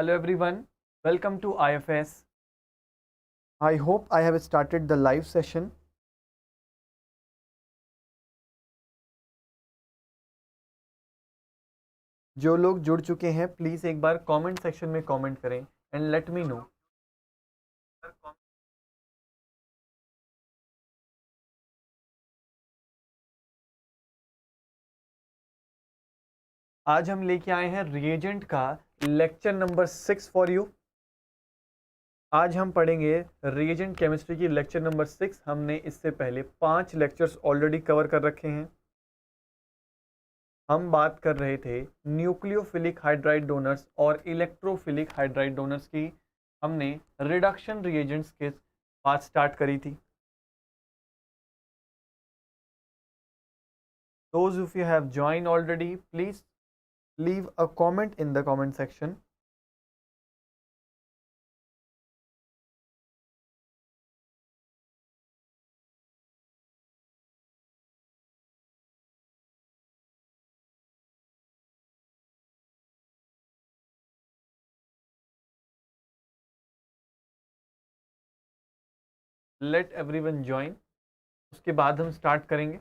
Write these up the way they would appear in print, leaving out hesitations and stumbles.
Hello everyone, welcome to IFS. I hope I have started the live session. जो लोग जुड़ चुके हैं प्लीज़ एक बार कमेंट सेक्शन में कमेंट करें एंड लेट मी नो। आज हम लेके आए हैं रिएजेंट का लेक्चर नंबर 6 फॉर यू। आज हम पढ़ेंगे रिएजेंट केमिस्ट्री की लेक्चर नंबर 6। हमने इससे पहले 5 लेक्चर्स ऑलरेडी कवर कर रखे हैं। हम बात कर रहे थे न्यूक्लियोफिलिक हाइड्राइड डोनर्स और इलेक्ट्रोफिलिक हाइड्राइड डोनर्स की। हमने रिडक्शन रिएजेंट्स के बात स्टार्ट करी थी। Those of you have joined already, please leave a comment in the comment section. let everyone join। उसके बाद हम स्टार्ट करेंगे।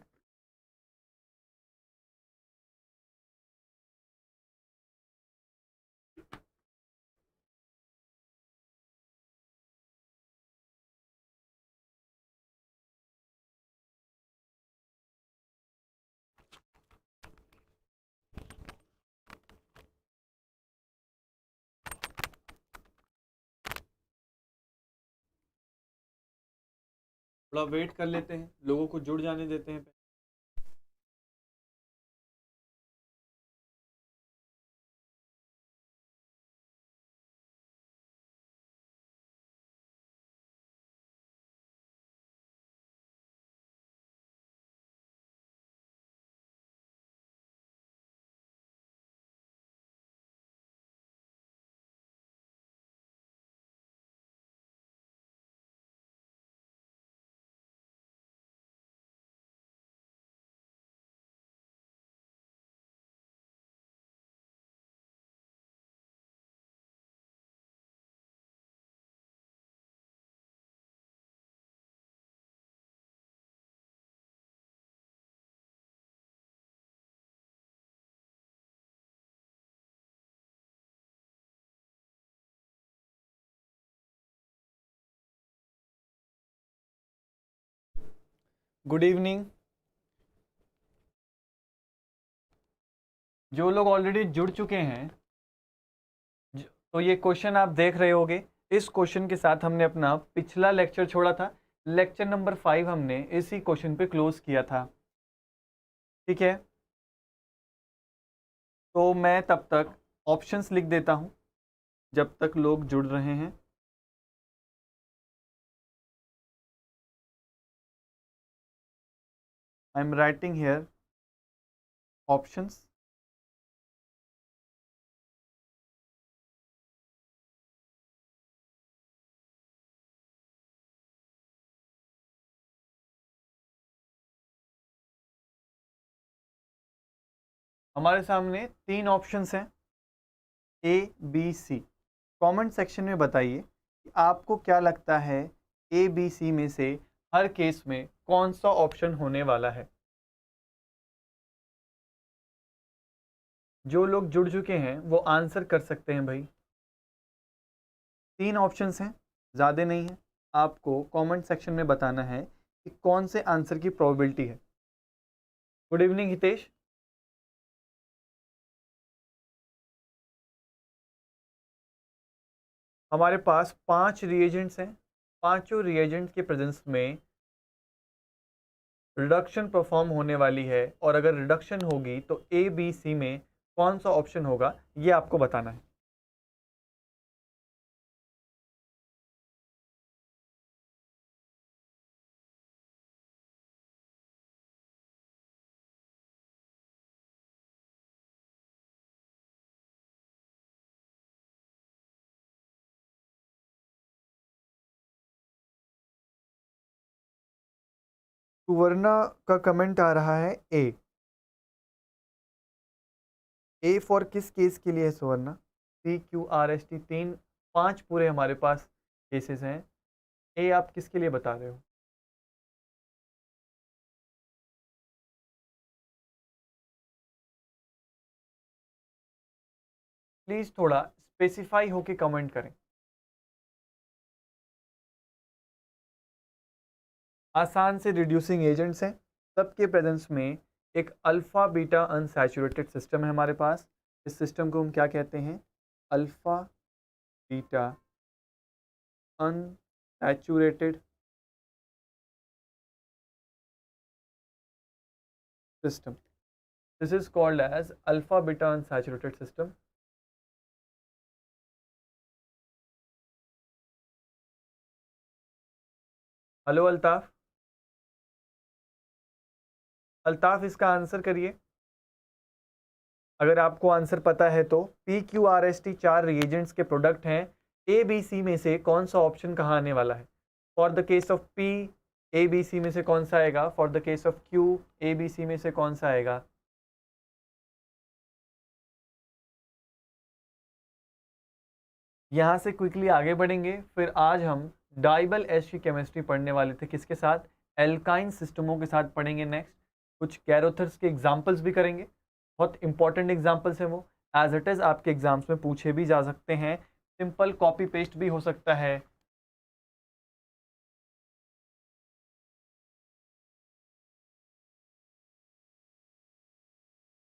थोड़ा वेट कर लेते हैं, लोगों को जुड़ जाने देते हैं। Good evening. जो लोग ऑलरेडी जुड़ चुके हैं, तो ये क्वेश्चन आप देख रहे होंगे। इस क्वेश्चन के साथ हमने अपना पिछला लेक्चर छोड़ा था। लेक्चर नंबर 5 हमने इसी क्वेश्चन पे क्लोज किया था। ठीक है, तो मैं तब तक ऑप्शंस लिख देता हूं जब तक लोग जुड़ रहे हैं। I am writing here options. हमारे सामने 3 ऑप्शंस हैं, A B C. Comment section में बताइए कि आपको क्या लगता है ए बी सी में से हर केस में कौन सा ऑप्शन होने वाला है। जो लोग जुड़ चुके हैं वो आंसर कर सकते हैं भाई। 3 ऑप्शंस हैं, ज़्यादा नहीं है। आपको कमेंट सेक्शन में बताना है कि कौन से आंसर की प्रोबेबिलिटी है। Good evening Hitesh. हमारे पास 5 रिएजेंट्स हैं। पांचों रिएजेंट्स के प्रेजेंस में रिडक्शन परफॉर्म होने वाली है, और अगर रिडक्शन होगी तो ए बी सी में कौन सा ऑप्शन होगा ये आपको बताना है। सुवर्णा का कमेंट आ रहा है ए फॉर किस केस के लिए है सुवर्णा? CQRST 5 पूरे हमारे पास केसेस हैं। ए आप किसके लिए बता रहे हो? प्लीज़ थोड़ा स्पेसिफाई होके कमेंट करें। आसान से रिड्यूसिंग एजेंट्स हैं, सबके प्रेजेंस में एक अल्फ़ा बीटा अनसैचुरेटेड सिस्टम है हमारे पास। इस सिस्टम को हम क्या कहते हैं? Alpha beta unsaturated system. This is called as alpha beta unsaturated system. Hello Altaf, Altaf इसका आंसर करिए। अगर आपको आंसर पता है तो PQRST 4 रिएजेंट्स के प्रोडक्ट हैं। ए बी सी में से कौन सा ऑप्शन कहाँ आने वाला है? For the case of P A B C में से कौन सा आएगा? For the case of Q A B C में से कौन सा आएगा? यहाँ से क्विकली आगे बढ़ेंगे। फिर आज हम डाइबल एच की केमिस्ट्री पढ़ने वाले थे, किसके साथ? एल्काइन सिस्टमों के साथ पढ़ेंगे नेक्स्ट। कुछ कैरोथर्स के एग्जाम्पल्स भी करेंगे, बहुत इंपॉर्टेंट एग्जाम्पल्स हैं वो। एज इट इज़ आपके एग्जाम्स में पूछे भी जा सकते हैं, सिंपल कॉपी पेस्ट भी हो सकता है।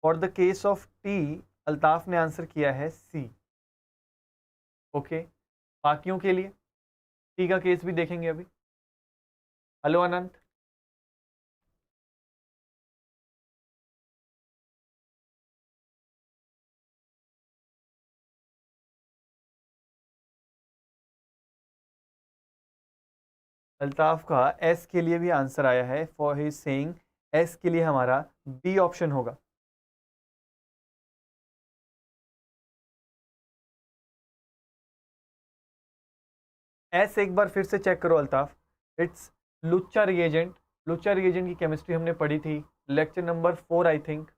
For the case of T Altaf ने आंसर किया है सी। ओके, बाकियों के लिए टी का केस भी देखेंगे अभी। हेलो अनंत, अल्ताफ का एस के लिए भी आंसर आया है। फॉर हिज सेइंग एस के लिए हमारा बी ऑप्शन होगा। एस एक बार फिर से चेक करो Altaf, it's Luche reagent. Luche reagent की केमिस्ट्री हमने पढ़ी थी, lecture number 4 I think.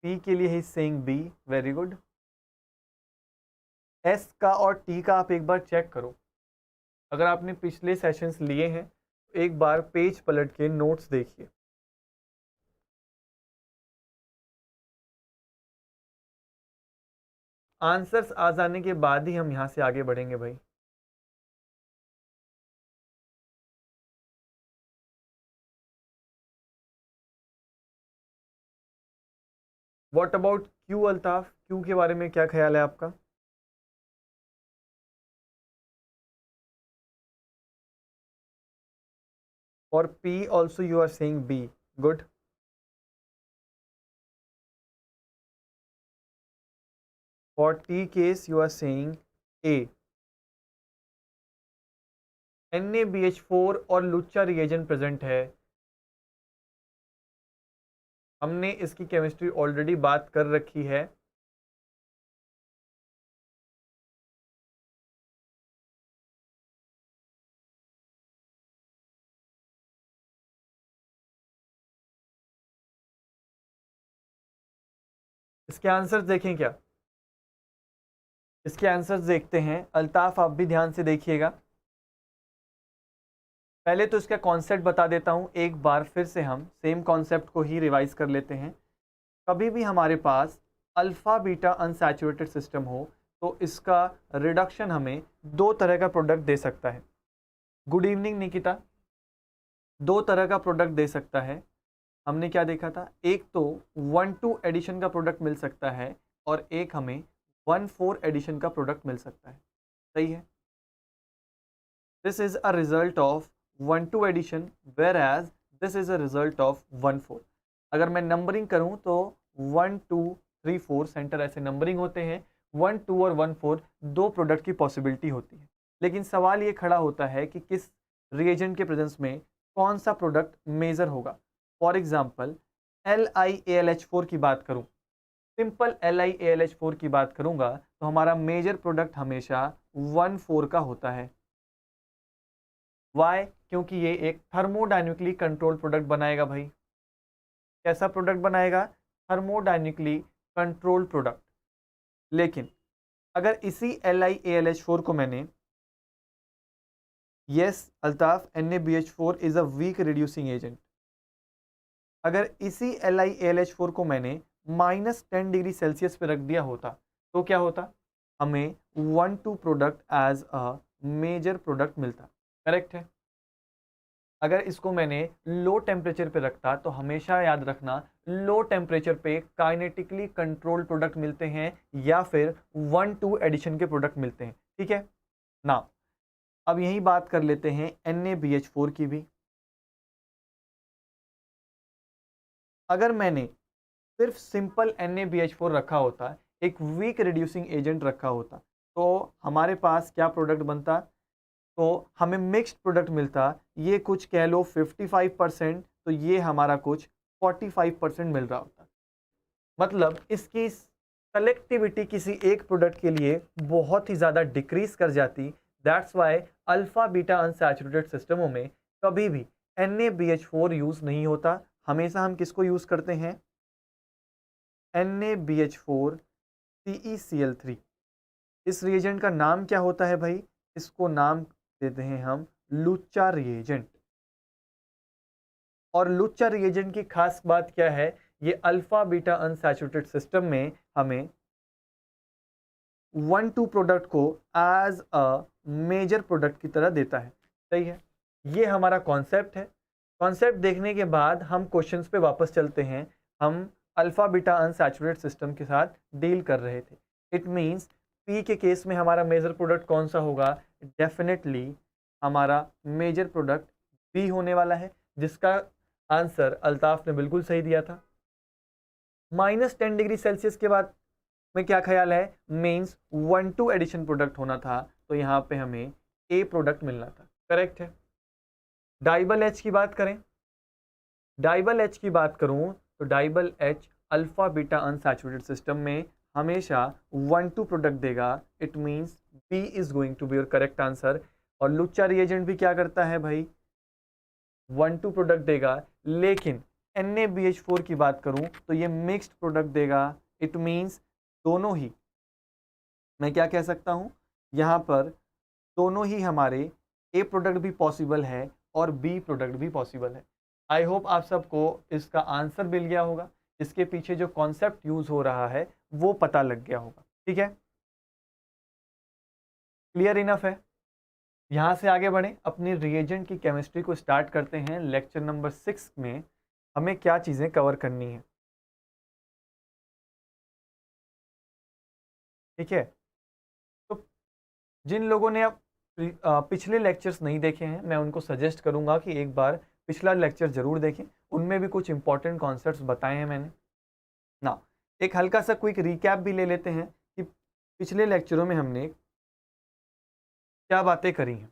P के लिए he saying B, very good. S का और टी का आप एक बार चेक करो। अगर आपने पिछले सेशंस लिए हैं तो एक बार पेज पलट के नोट्स देखिए। आंसर्स आ जाने के बाद ही हम यहाँ से आगे बढ़ेंगे भाई। What about Q Altaf? Q के बारे में क्या ख्याल है आपका? और P also you are saying B, good. For T case you are saying A. NaBH4 और लुच्चा रिएजेंट प्रेजेंट है। हमने इसकी केमिस्ट्री ऑलरेडी बात कर रखी है। इसके आंसर्स देखें क्या? इसके आंसर्स देखते हैं। अल्ताफ आप भी ध्यान से देखिएगा। पहले तो इसका कॉन्सेप्ट बता देता हूँ, एक बार फिर से हम सेम कॉन्सेप्ट को ही रिवाइज कर लेते हैं। कभी भी हमारे पास अल्फ़ा बीटा अनसैचुरेटेड सिस्टम हो तो इसका रिडक्शन हमें दो तरह का प्रोडक्ट दे सकता है। Good evening Nikita. दो तरह का प्रोडक्ट दे सकता है। हमने क्या देखा था? एक तो 1-2 एडिशन का प्रोडक्ट मिल सकता है और एक हमें 1-4 एडिशन का प्रोडक्ट मिल सकता है। सही है। This is a result of 1-2 addition whereas this is a result of 1-4। अगर मैं नंबरिंग करूं तो 1 2 3 4 सेंटर ऐसे नंबरिंग होते हैं। 1 2 और 1 4 दो प्रोडक्ट की पॉसिबिलिटी होती है। लेकिन सवाल ये खड़ा होता है कि किस रिएजेंट के प्रेजेंस में कौन सा प्रोडक्ट मेजर होगा। फॉर एग्जाम्पल LiAlH4 की बात करूं, सिंपल LiAlH4 की बात करूंगा तो हमारा मेजर प्रोडक्ट हमेशा 1-4 का होता है। वाई? क्योंकि ये एक थर्मोडायनेमिकली कंट्रोल प्रोडक्ट बनाएगा भाई। कैसा प्रोडक्ट बनाएगा? Thermodynamically control product. लेकिन अगर इसी LiAlH4 को मैंने, yes Altaf, NaBH4 is a weak reducing agent, अगर इसी LiAlH4 को मैंने -10 डिग्री सेल्सियस पे रख दिया होता तो क्या होता, हमें 1,2 product as a major product मिलता। करेक्ट है। अगर इसको मैंने लो टेम्परेचर पे रखता तो हमेशा याद रखना, लो टेम्परेचर पे काइनेटिकली कंट्रोल प्रोडक्ट मिलते हैं या फिर 1,2 एडिशन के प्रोडक्ट मिलते हैं। ठीक है ना। अब यही बात कर लेते हैं NaBH4 की भी। अगर मैंने सिर्फ सिंपल NaBH4 रखा होता, एक वीक रिड्यूसिंग एजेंट रखा होता, तो हमारे पास क्या प्रोडक्ट बनता, तो हमें मिक्स्ड प्रोडक्ट मिलता। ये कुछ कह लो 55%, तो ये हमारा कुछ 45% मिल रहा होता। मतलब इसकी सेलेक्टिविटी किसी एक प्रोडक्ट के लिए बहुत ही ज़्यादा डिक्रीज कर जाती। That's why alpha beta unsaturated सिस्टमों में कभी भी NaBH4 यूज़ नहीं होता। हमेशा हम किसको यूज़ करते हैं, NaBH4 CeCl3। इस रिएजेंट का नाम क्या होता है भाई, इसको नाम देते हैं हम लुच्चा रिएजेंट। और लुच्चा रिएजेंट की खास बात क्या है, ये अल्फा बीटा अनसैचुरेटेड सिस्टम में हमें 1,2 प्रोडक्ट को एज अ मेजर प्रोडक्ट की तरह देता है। सही है, ये हमारा कॉन्सेप्ट है। कॉन्सेप्ट देखने के बाद हम क्वेश्चंस पे वापस चलते हैं। हम अल्फा बीटा अनसैचुरेटेड सिस्टम के साथ डील कर रहे थे। इट मींस पी के केस में हमारा मेजर प्रोडक्ट कौन सा होगा, डेफिनेटली हमारा मेजर प्रोडक्ट बी होने वाला है, जिसका आंसर अल्ताफ ने बिल्कुल सही दिया था। -10 डिग्री सेल्सियस के बाद में क्या ख्याल है, मीन्स 1,2 एडिशन प्रोडक्ट होना था, तो यहाँ पे हमें ए प्रोडक्ट मिलना था। करेक्ट है। डाइबल एच की बात करें, डाइबल एच की बात करूं तो DIBAL H alpha beta unsaturated system में हमेशा 1,2 प्रोडक्ट देगा। It means B is going to be your correct answer. और लुच्चा रिएजेंट भी क्या करता है भाई, 1,2 प्रोडक्ट देगा। लेकिन NaBH4 की बात करूं तो ये मिक्स्ड प्रोडक्ट देगा। इट मींस दोनों ही, मैं क्या कह सकता हूं, यहाँ पर दोनों ही हमारे ए प्रोडक्ट भी पॉसिबल है और बी प्रोडक्ट भी पॉसिबल है। आई होप आप सबको इसका आंसर मिल गया होगा, इसके पीछे जो कॉन्सेप्ट यूज हो रहा है वो पता लग गया होगा। ठीक है, क्लियर इनफ है। यहाँ से आगे बढ़ें, अपनी रिएजेंट की केमिस्ट्री को स्टार्ट करते हैं। लेक्चर नंबर 6 में हमें क्या चीज़ें कवर करनी है। ठीक है, तो जिन लोगों ने अब पिछले लेक्चर्स नहीं देखे हैं, मैं उनको सजेस्ट करूंगा कि एक बार पिछला लेक्चर जरूर देखें। उनमें भी कुछ इंपॉर्टेंट कॉन्सेप्ट्स बताए हैं मैंने ना। एक हल्का सा क्विक रिकैप भी ले लेते हैं कि पिछले लेक्चरों में हमने क्या बातें करी हैं।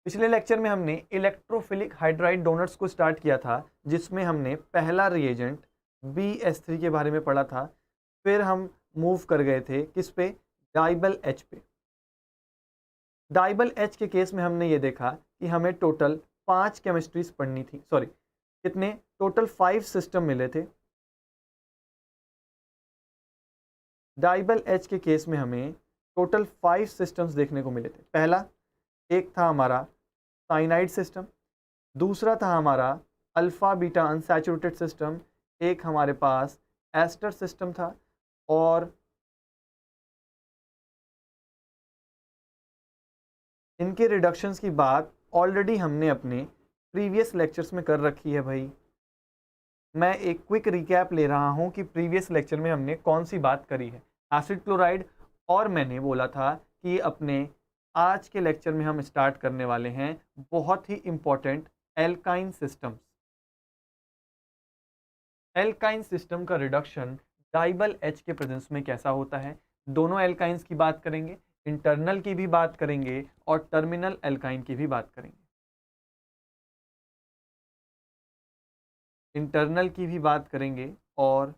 पिछले लेक्चर में हमने इलेक्ट्रोफिलिक हाइड्राइड डोनट्स को स्टार्ट किया था, जिसमें हमने पहला रिएजेंट BH3 के बारे में पढ़ा था। फिर हम मूव कर गए थे किस पे, डाइबल एच पे। डाइबल एच के केस में हमने ये देखा कि हमें टोटल 5 केमिस्ट्रीज पढ़नी थी, सॉरी कितने, टोटल 5 सिस्टम मिले थे। डाइबल एच के केस में हमें टोटल 5 सिस्टम्स देखने को मिले थे। पहला एक था हमारा साइनाइड सिस्टम, दूसरा था हमारा अल्फा बीटा अनसैचुरेटेड सिस्टम, एक हमारे पास एस्टर सिस्टम था, और इनके रिडक्शंस की बात ऑलरेडी हमने अपने प्रीवियस लेक्चर्स में कर रखी है भाई। मैं एक क्विक रिकैप ले रहा हूं कि प्रीवियस लेक्चर में हमने कौन सी बात करी है, एसिड क्लोराइड। और मैंने बोला था कि अपने आज के लेक्चर में हम स्टार्ट करने वाले हैं बहुत ही important alkyne systems. Alkyne system का रिडक्शन डाइबल एच के प्रेजेंस में कैसा होता है, दोनों एल्काइंस की बात करेंगे, इंटरनल की भी बात करेंगे और टर्मिनल एल्काइन की भी बात करेंगे। इंटरनल की भी बात करेंगे और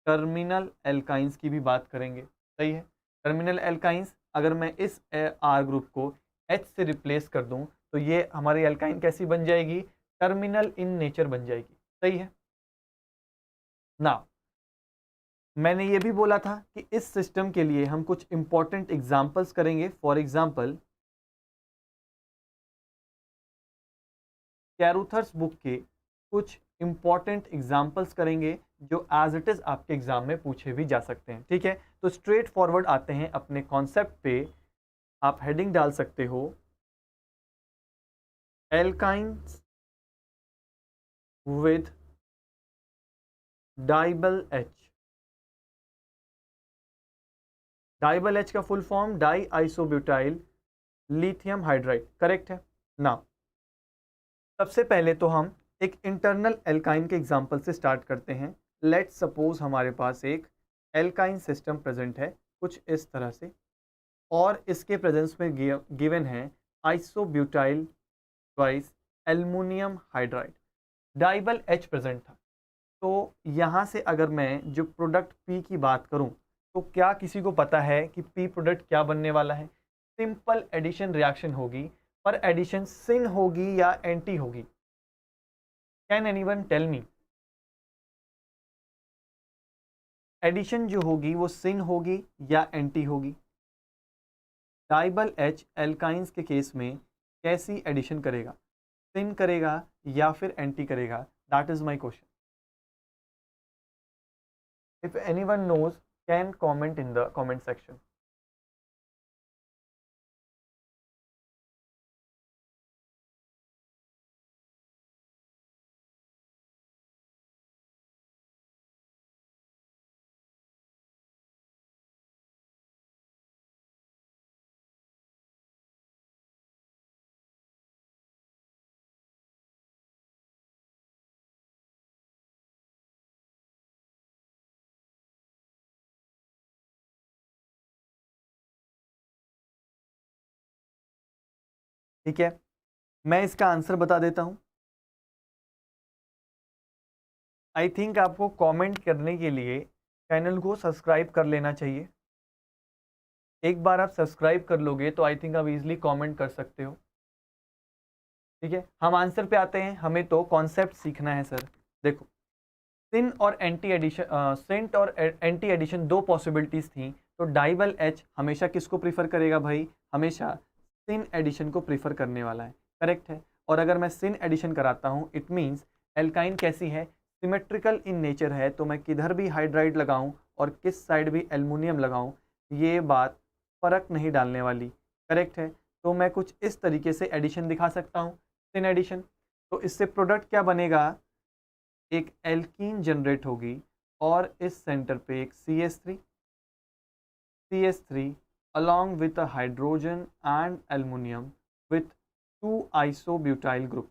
टर्मिनल एल्काइंस की भी बात करेंगे। सही है, टर्मिनल एल्काइंस, अगर मैं इस आर ग्रुप को H से रिप्लेस कर दूं तो ये हमारी एल्काइन कैसी बन जाएगी, टर्मिनल इन नेचर बन जाएगी। सही है, ना मैंने ये भी बोला था कि इस सिस्टम के लिए हम कुछ इंपॉर्टेंट एग्जांपल्स करेंगे। फॉर एग्जांपल कैरुथर्स बुक के कुछ इंपॉर्टेंट एग्जांपल्स करेंगे जो एज इट इज आपके एग्जाम में पूछे भी जा सकते हैं। ठीक है, तो स्ट्रेट फॉरवर्ड आते हैं अपने कॉन्सेप्ट पे। आप हेडिंग डाल सकते हो एल्काइंस विद डाइबल एच। डाइबल एच का full form die isobutyl lithium hydride, correct है ना। सबसे पहले तो हम एक इंटरनल एल्काइन के एग्जांपल से स्टार्ट करते हैं। लेट्स सपोज हमारे पास एक एल्काइन सिस्टम प्रेजेंट है कुछ इस तरह से, और इसके प्रेजेंस में गिवन है isobutyl twice aluminium hydride, DIBAL H present था। तो यहाँ से अगर मैं जो प्रोडक्ट पी की बात करूँ तो क्या किसी को पता है कि पी प्रोडक्ट क्या बनने वाला है? सिंपल एडिशन रिएक्शन होगी, पर एडिशन सिन होगी या एंटी होगी? Can anyone tell me? Addition जो होगी वो सिन होगी या एंटी होगी? डाइबल एच एल्काइंस के केस में कैसी एडिशन करेगा? सिन करेगा या फिर एंटी करेगा? That is my question. If anyone knows can comment in the comment section. ठीक है, मैं इसका आंसर बता देता हूं। आई थिंक आपको कमेंट करने के लिए चैनल को सब्सक्राइब कर लेना चाहिए। एक बार आप सब्सक्राइब कर लोगे तो आई थिंक आप इजीली कमेंट कर सकते हो। ठीक है, हम आंसर पे आते हैं। हमें तो कॉन्सेप्ट सीखना है सर। देखो, सिन और एंटी एडिशन, सेंट और एंटी एडिशन दो पॉसिबिलिटीज थी। तो डाइबल एच हमेशा किसको प्रीफर करेगा भाई? हमेशा सिन एडिशन को प्रीफर करने वाला है, करेक्ट है। और अगर मैं सिन एडिशन कराता हूँ इट मीन्स एल्काइन कैसी है? सिमेट्रिकल इन नेचर है। तो मैं किधर भी हाइड्राइड लगाऊं और किस साइड भी एल्युमिनियम लगाऊं, ये बात फर्क नहीं डालने वाली, करेक्ट है। तो मैं कुछ इस तरीके से एडिशन दिखा सकता हूँ, सिन एडिशन। तो इससे प्रोडक्ट क्या बनेगा? एक एल्कीन जनरेट होगी और इस सेंटर पे एक CH3 along with a hydrogen and aluminum with 2 isobutyl groups,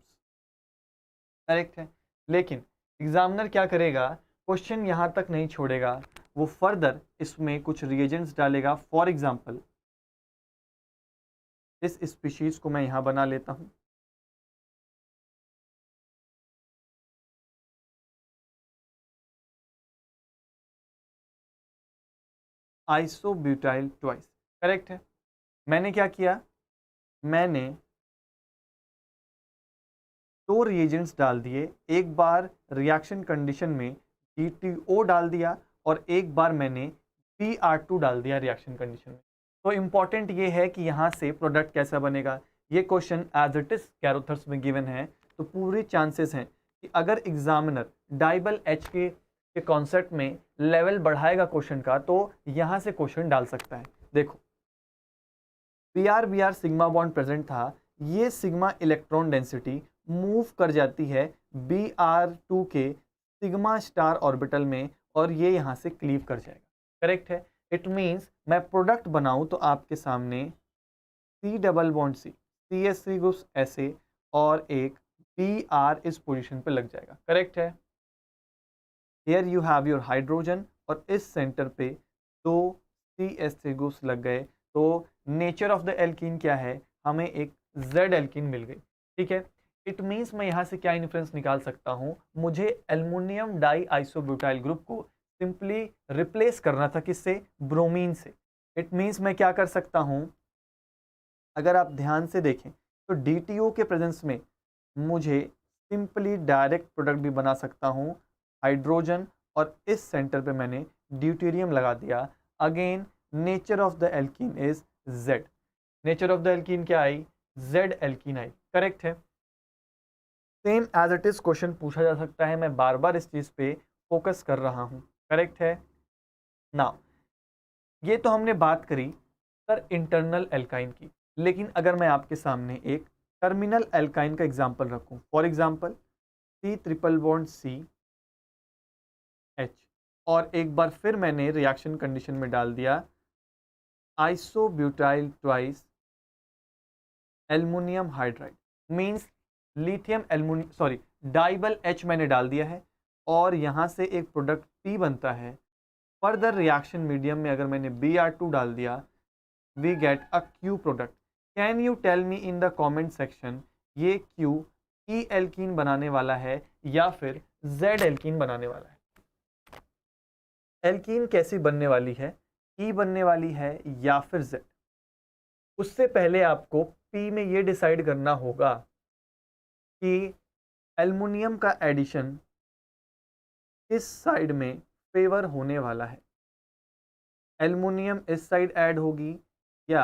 correct है। लेकिन एग्जामिनर क्या करेगा? क्वेश्चन यहाँ तक नहीं छोड़ेगा, वो फर्दर इसमें कुछ रिएजेंट्स डालेगा। फॉर एग्जांपल इस स्पीशीज को मैं यहाँ बना लेता हूँ, आइसोब्यूटाइल ट्वाइस, करेक्ट है। मैंने क्या किया? मैंने दो रिएजेंट्स डाल दिए। एक बार रिएक्शन कंडीशन में GTO डाल दिया और एक बार मैंने PR2 डाल दिया रिएक्शन कंडीशन में। तो इंपॉर्टेंट ये है कि यहाँ से प्रोडक्ट कैसा बनेगा। ये क्वेश्चन एज इट इज कैरोथर्स में गिवन है। तो पूरे चांसेस हैं कि अगर एग्जामिनर डाइबल एच के कॉन्सेप्ट में लेवल बढ़ाएगा क्वेश्चन का तो यहाँ से क्वेश्चन डाल सकता है। देखो, BR सिग्मा बॉन्ड प्रेजेंट था। ये सिग्मा इलेक्ट्रॉन डेंसिटी मूव कर जाती है Br2 के सिग्मा स्टार ऑर्बिटल में और ये यहाँ से क्लीव कर जाएगा, करेक्ट है। इट मीन्स मैं प्रोडक्ट बनाऊं तो आपके सामने C double bond C CH3 groups ऐसे और एक Br इस पोजीशन पे लग जाएगा, करेक्ट है। Here you have your hydrogen और इस सेंटर पे दो CH3 ग्रुप्स लग गए। तो नेचर ऑफ द एल्कीन क्या है? हमें एक Z एल्कीन मिल गई, ठीक है। इट मीन्स मैं यहाँ से क्या इन्फ्रेंस निकाल सकता हूँ? मुझे एल्युमिनियम डाई आइसोब्यूटाइल ग्रुप को सिंपली रिप्लेस करना था, किससे? ब्रोमीन से। इट मीन्स मैं क्या कर सकता हूँ? अगर आप ध्यान से देखें तो DTO के प्रेजेंस में मुझे सिंपली डायरेक्ट प्रोडक्ट भी बना सकता हूँ हाइड्रोजन और इस सेंटर पे मैंने ड्यूटेरियम लगा दिया। Again nature of the alkene is Z। Nature of the alkene क्या आई? Z एल्कीन आई। करेक्ट है। Same as it is question पूछा जा सकता है, मैं बार बार इस चीज पे फोकस कर रहा हूं। करेक्ट है ना। ये तो हमने बात करी सर इंटरनल एल्काइन की, लेकिन अगर मैं आपके सामने एक टर्मिनल एल्काइन का एग्जांपल रखूं, for example C triple bond C H, और एक बार फिर मैंने रिएक्शन कंडीशन में डाल दिया isobutyl twice aluminium hydride, means lithium aluminium sorry DIBAL H मैंने डाल दिया है और यहाँ से एक प्रोडक्ट P बनता है। फर्दर रिएक्शन मीडियम में अगर मैंने Br2 डाल दिया, we get a Q product. Can you tell me in the comment section ये Q E एल्कीन बनाने वाला है या फिर Z एल्कीन बनाने वाला है? एल्कीन कैसी बनने वाली है? E बनने वाली है या फिर Z? उससे पहले आपको P में ये डिसाइड करना होगा कि एल्युमिनियम का एडिशन किस साइड में फेवर होने वाला है। एल्युमिनियम इस साइड ऐड होगी या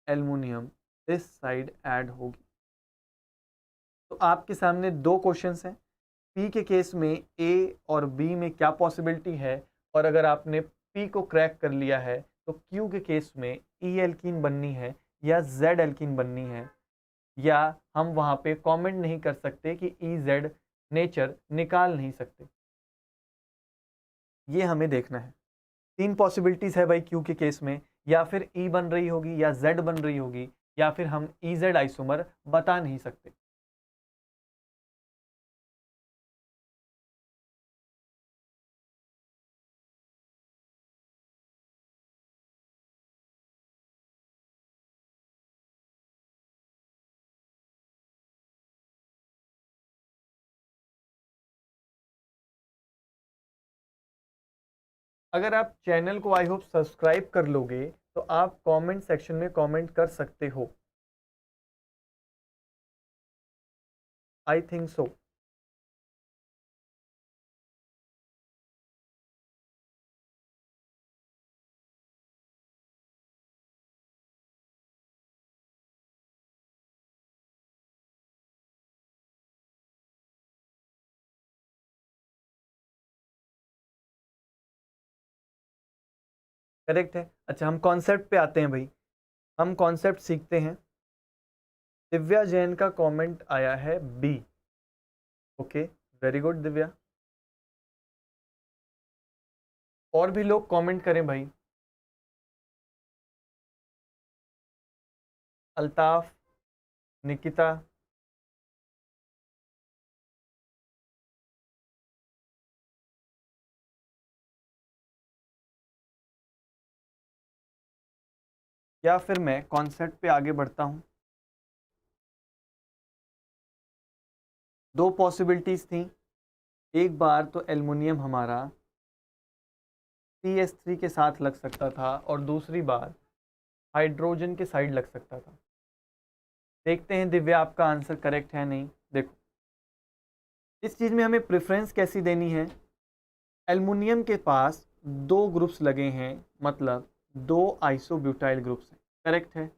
एल्युमिनियम इस साइड ऐड होगी। तो आपके सामने दो क्वेश्चंस हैं। P के केस में A और B में क्या पॉसिबिलिटी है, और अगर आपने P को क्रैक कर लिया है तो Q के केस में E एल्कीन बननी है या Z एल्कीन बननी है, या हम वहां पे कमेंट नहीं कर सकते कि EZ नेचर निकाल नहीं सकते। ये हमें देखना है। तीन पॉसिबिलिटीज है भाई Q के केस में, या फिर E बन रही होगी या Z बन रही होगी, या फिर हम EZ आइसोमर बता नहीं सकते। अगर आप चैनल को आई होप सब्सक्राइब कर लोगे तो आप कमेंट सेक्शन में कमेंट कर सकते हो। I think so. करेक्ट है। अच्छा, हम कॉन्सेप्ट पे आते हैं भाई, हम कॉन्सेप्ट सीखते हैं। दिव्या जैन का कमेंट आया है B। Okay, very good Divya. और भी लोग कमेंट करें भाई। अल्ताफ, निकिता, या फिर मैं कॉन्सेप्ट पे आगे बढ़ता हूं। दो पॉसिबिलिटीज थी। एक बार तो एल्युमिनियम हमारा CH3 के साथ लग सकता था और दूसरी बार हाइड्रोजन के साइड लग सकता था। देखते हैं दिव्या आपका आंसर करेक्ट है नहीं। देखो, इस चीज में हमें प्रेफरेंस कैसी देनी है। एल्युमिनियम के पास दो ग्रुप्स लगे हैं, मतलब दो आइसोब्यूटाइल ग्रुप्स हैं। करेक्ट है।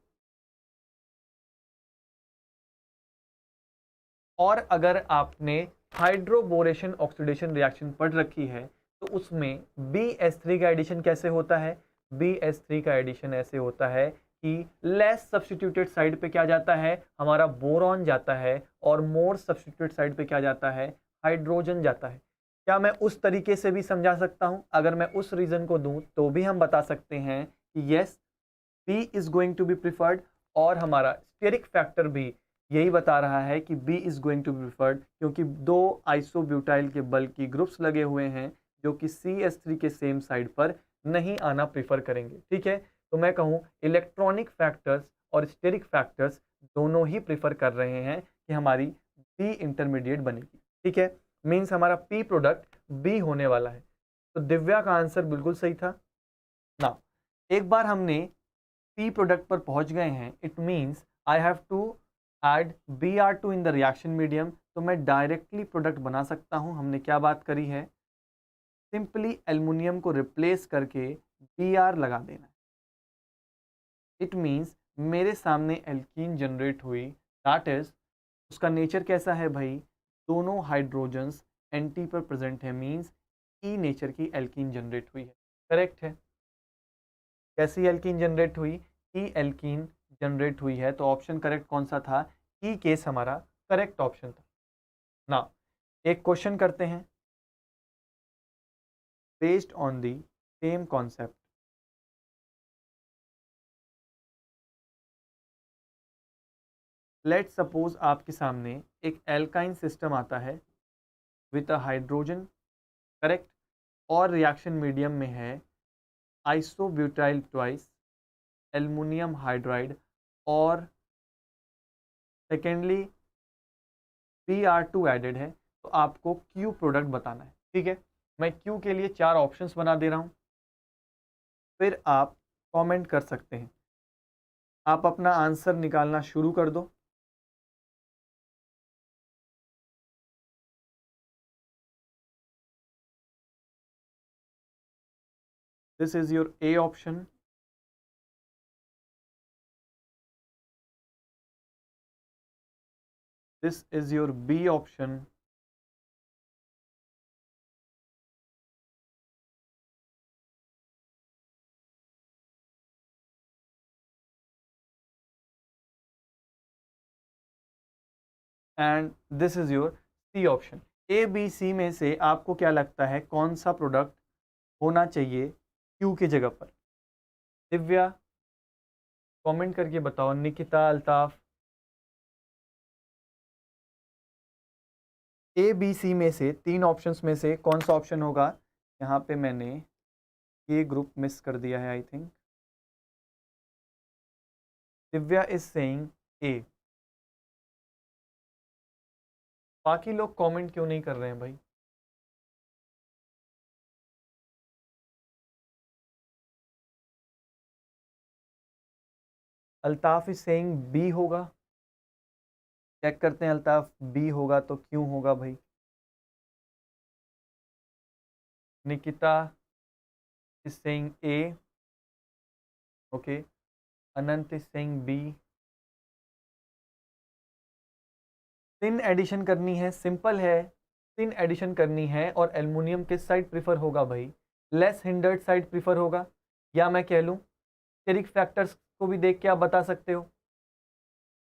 और अगर आपने हाइड्रोबोरेशन ऑक्सीडेशन रिएक्शन पढ़ रखी है तो उसमें BH3 का एडिशन कैसे होता है? BH3 का एडिशन ऐसे होता है कि लेस सब्स्टिट्यूटेड साइड पे क्या जाता है? हमारा बोरॉन जाता है, और मोर सब्स्टिट्यूटेड साइड पे क्या जाता है? हाइड्रोजन जाता है। क्या मैं उस तरीके से भी समझा सकता हूं? अगर मैं उस रीजन को दूं तो भी हम बता सकते हैं कि yes, B is going to be preferred, और हमारा स्टेरिक फैक्टर भी यही बता रहा है कि B is going to be preferred, क्योंकि दो आइसोब्यूटाइल के बल्कि ग्रुप्स लगे हुए हैं जो कि CH3 के सेम साइड पर नहीं आना प्रिफर करेंगे। ठीक है, तो मैं कहूँ इलेक्ट्रॉनिक फैक्टर्स और स्टेरिक फैक्टर्स दोनों ही प्रिफर कर रहे हैं कि हमारी B इंटरमीडिएट बनेगी। ठीक है, मीन्स हमारा P प्रोडक्ट B होने वाला है। तो दिव्या का आंसर बिल्कुल सही था ना। एक बार हमने P प्रोडक्ट पर पहुंच गए हैं, it means I have to add Br2 in the reaction medium, तो मैं डायरेक्टली प्रोडक्ट बना सकता हूं। हमने क्या बात करी है? सिंपली एल्युमिनियम को रिप्लेस करके Br लगा देना है। इट मीन्स मेरे सामने एल्कीन जनरेट हुई, दैट इज उसका नेचर कैसा है भाई, दोनों हाइड्रोजन्स एंटी पर प्रेजेंट है, मीन्स ई नेचर की एल्कीन जनरेट हुई है। करेक्ट है। कैसी एल्कीन जनरेट हुई, ई एल्कीन जनरेट हुई है। तो ऑप्शन करेक्ट कौन सा था, ई केस हमारा करेक्ट ऑप्शन था ना। एक क्वेश्चन करते हैं based on the same concept. Let suppose आपके सामने एक एल्काइन सिस्टम आता है विथ अ हाइड्रोजन, करेक्ट, और रिएक्शन मीडियम में है आइसोब्यूटाइल ट्वाइस एल्युमिनियम हाइड्राइड, और सेकेंडली Br2 एडेड है। तो आपको Q प्रोडक्ट बताना है। ठीक है, मैं Q के लिए 4 ऑप्शंस बना दे रहा हूं, फिर आप कमेंट कर सकते हैं। आप अपना आंसर निकालना शुरू कर दो। This is your A option, this is your B option, and this is your C option. A B C में से आपको क्या लगता है कौन सा प्रोडक्ट होना चाहिए Q की जगह पर? दिव्या कमेंट करके बताओ, Nikita, Altaf. A B C में से 3 ऑप्शंस में से कौन सा ऑप्शन होगा? यहाँ पे मैंने ये ग्रुप मिस कर दिया है I think. Divya is saying A। बाकी लोग कमेंट क्यों नहीं कर रहे हैं भाई? अल्ताफ इज सेइंग B होगा। चेक करते हैं, अल्ताफ B होगा तो क्यों होगा भाई? Nikita is saying A। Okay, Anant is saying B। Syn addition करनी है, सिंपल है। सिन एडिशन करनी है और एल्युमिनियम किस साइड प्रीफर होगा भाई? लेस हिंडर्ड साइड प्रीफर होगा, या मैं कह लूँ स्टेरिक फैक्टर्स को भी देख के आप बता सकते हो।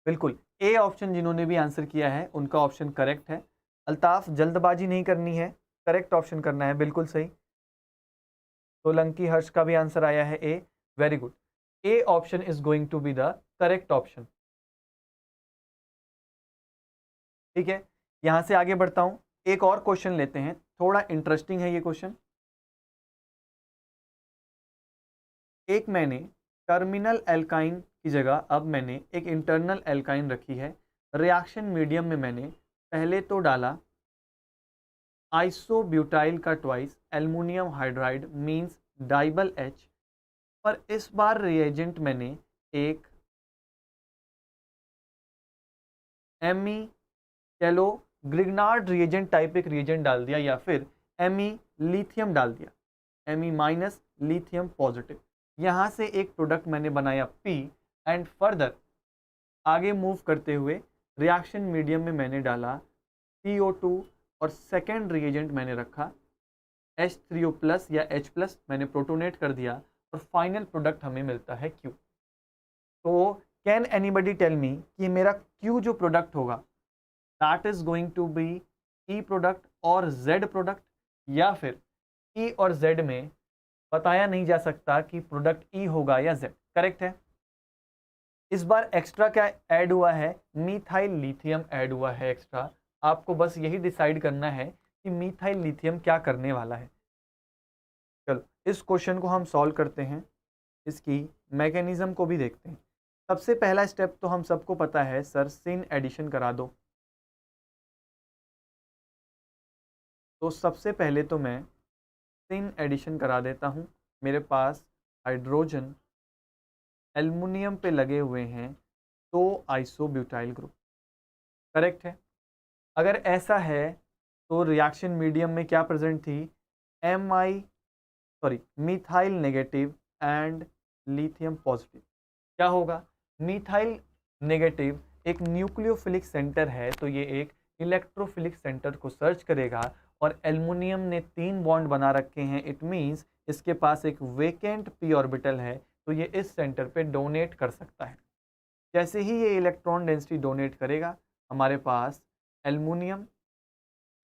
बिल्कुल, ए ऑप्शन जिन्होंने भी आंसर किया है उनका ऑप्शन करेक्ट है। अल्ताफ जल्दबाजी नहीं करनी है, करेक्ट ऑप्शन करना है, बिल्कुल सही। सोलंकी हर्ष का भी आंसर आया है A, very good. A option is going to be the correct option. ठीक है, यहां से आगे बढ़ता हूं, एक और क्वेश्चन लेते हैं, थोड़ा इंटरेस्टिंग है ये क्वेश्चन। एक मैंने टर्मिनल एल्काइन की जगह अब मैंने एक इंटरनल एल्काइन रखी है। रिएक्शन मीडियम में मैंने पहले तो डाला आइसोब्यूटाइल का twice aluminium hydride means DIBAL H, पर इस बार रिएजेंट मैंने एक एमी चलो ग्रिग्नार्ड रिएजेंट टाइप एक रिएजेंट डाल दिया, या फिर एमी लिथियम डाल दिया, एमी माइनस लिथियम पॉजिटिव। यहाँ से एक प्रोडक्ट मैंने बनाया P, एंड फर्दर आगे मूव करते हुए रिएक्शन मीडियम में मैंने डाला CO2, और सेकेंड रिएजेंट मैंने रखा H3O प्लस या H प्लस, मैंने प्रोटोनेट कर दिया, और फाइनल प्रोडक्ट हमें मिलता है Q। तो कैन एनीबडी टेल मी कि मेरा Q जो प्रोडक्ट होगा that is going to be E product और Z प्रोडक्ट, या फिर E और Z में बताया नहीं जा सकता कि प्रोडक्ट E होगा या Z? करेक्ट है। इस बार एक्स्ट्रा क्या ऐड हुआ है? मीथाइल लिथियम ऐड हुआ है एक्स्ट्रा। आपको बस यही डिसाइड करना है कि मीथाइल लिथियम क्या करने वाला है। चलो इस क्वेश्चन को हम सॉल्व करते हैं, इसकी मैकेनिज्म को भी देखते हैं। सबसे पहला स्टेप तो हम सबको पता है सर, सिन एडिशन करा दो। तो सबसे पहले तो मैं सिन एडिशन करा देता हूँ। मेरे पास हाइड्रोजन एल्युमिनियम पे लगे हुए हैं तो आइसोब्यूटाइल ग्रुप, करेक्ट है। अगर ऐसा है तो रिएक्शन मीडियम में क्या प्रेजेंट थी? Methyl negative and lithium positive. क्या होगा? मिथाइल नेगेटिव एक न्यूक्लियोफिलिक सेंटर है, तो ये एक इलेक्ट्रोफिलिक सेंटर को सर्च करेगा और एल्युमिनियम ने 3 बॉन्ड बना रखे हैं, इट मीन्स इसके पास एक वेकेंट पी ऑर्बिटल है, तो ये इस सेंटर पे डोनेट कर सकता है। जैसे ही ये इलेक्ट्रॉन डेंसिटी डोनेट करेगा, हमारे पास एल्युमिनियम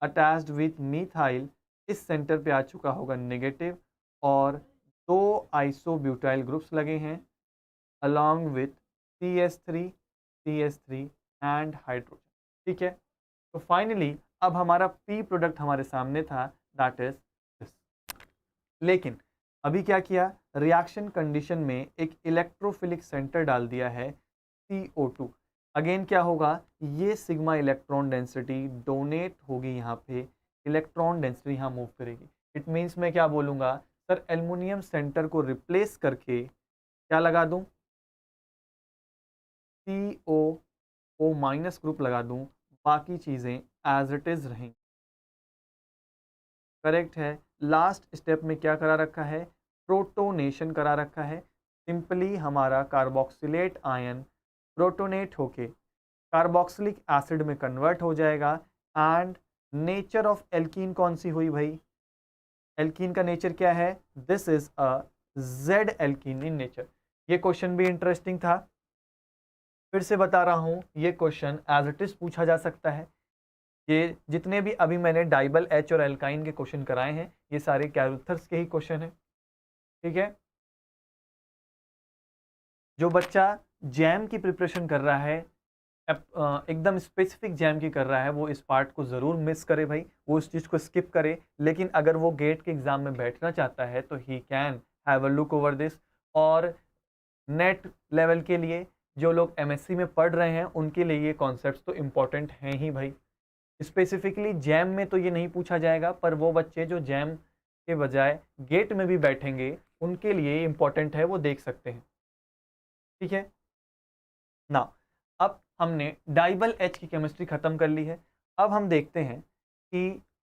अटैच्ड विथ मिथाइल इस सेंटर पे आ चुका होगा नेगेटिव, और 2 आइसोब्यूटाइल ग्रुप्स लगे हैं along with CH3 and hydrogen. ठीक है, तो फाइनली अब हमारा पी प्रोडक्ट हमारे सामने था, दैट इज दिस। लेकिन अभी क्या किया? रिएक्शन कंडीशन में एक इलेक्ट्रोफिलिक सेंटर डाल दिया है CO2। अगेन क्या होगा? ये सिग्मा इलेक्ट्रॉन डेंसिटी डोनेट होगी यहाँ पे, इलेक्ट्रॉन डेंसिटी यहाँ मूव करेगी। इट मीन्स मैं क्या बोलूँगा सर, एल्युमिनियम सेंटर को रिप्लेस करके क्या लगा दूँ? COO माइनस ग्रुप लगा दूँ, बाकी चीज़ें एज इट इज़ रहेंगी। करेक्ट है। लास्ट स्टेप में क्या करा रखा है? प्रोटोनेशन करा रखा है। सिंपली हमारा कार्बोक्सिलेट आयन प्रोटोनेट होके कार्बोक्सिलिक एसिड में कन्वर्ट हो जाएगा। एंड नेचर ऑफ एल्कीन कौन सी हुई भाई? एल्कीन का नेचर क्या है? This is a Z alkene in nature. ये क्वेश्चन भी इंटरेस्टिंग था, फिर से बता रहा हूँ, ये क्वेश्चन एज इट इज पूछा जा सकता है। ये जितने भी अभी मैंने डाइबल एच और एल्काइन के क्वेश्चन कराए हैं, ये सारे कैरुथर्स के ही क्वेश्चन हैं। ठीक है, जो बच्चा जैम की प्रिपरेशन कर रहा है, एकदम स्पेसिफिक जैम की कर रहा है, वो इस पार्ट को ज़रूर मिस करे भाई, वो इस चीज़ को स्किप करे। लेकिन अगर वो गेट के एग्ज़ाम में बैठना चाहता है तो he can have a look over this. और नेट लेवल के लिए जो लोग MSc में पढ़ रहे हैं, उनके लिए ये कॉन्सेप्ट्स तो इम्पॉर्टेंट हैं ही भाई। स्पेसिफिकली जैम में तो ये नहीं पूछा जाएगा, पर वो बच्चे जो जैम के बजाय गेट में भी बैठेंगे, उनके लिए इम्पॉर्टेंट है, वो देख सकते हैं। ठीक है ना, अब हमने डाइबल एच की केमिस्ट्री खत्म कर ली है। अब हम देखते हैं कि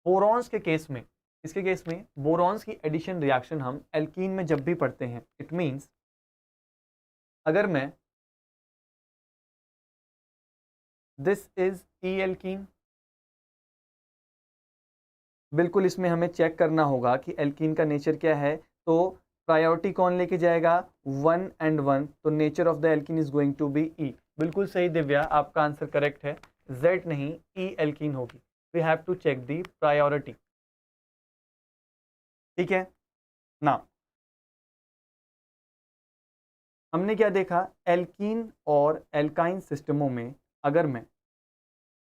बोरॉन्स के केस में, इसके केस में बोरॉन्स की एडिशन रिएक्शन हम एल्कीन में जब भी पढ़ते हैं, इट मींस अगर मैं दिस इज ई एल्कीन, बिल्कुल इसमें हमें चेक करना होगा कि एल्कीन का नेचर क्या है। तो प्रायोरिटी कौन लेके जाएगा? 1 and 1, तो nature of the alkene is going to be E. बिल्कुल सही दिव्या, आपका आंसर करेक्ट है, जेड नहीं ई एल्कीन होगी। We have to check the priority. ठीक है ना, हमने क्या देखा? एल्कीन और एल्काइन सिस्टमों में अगर मैं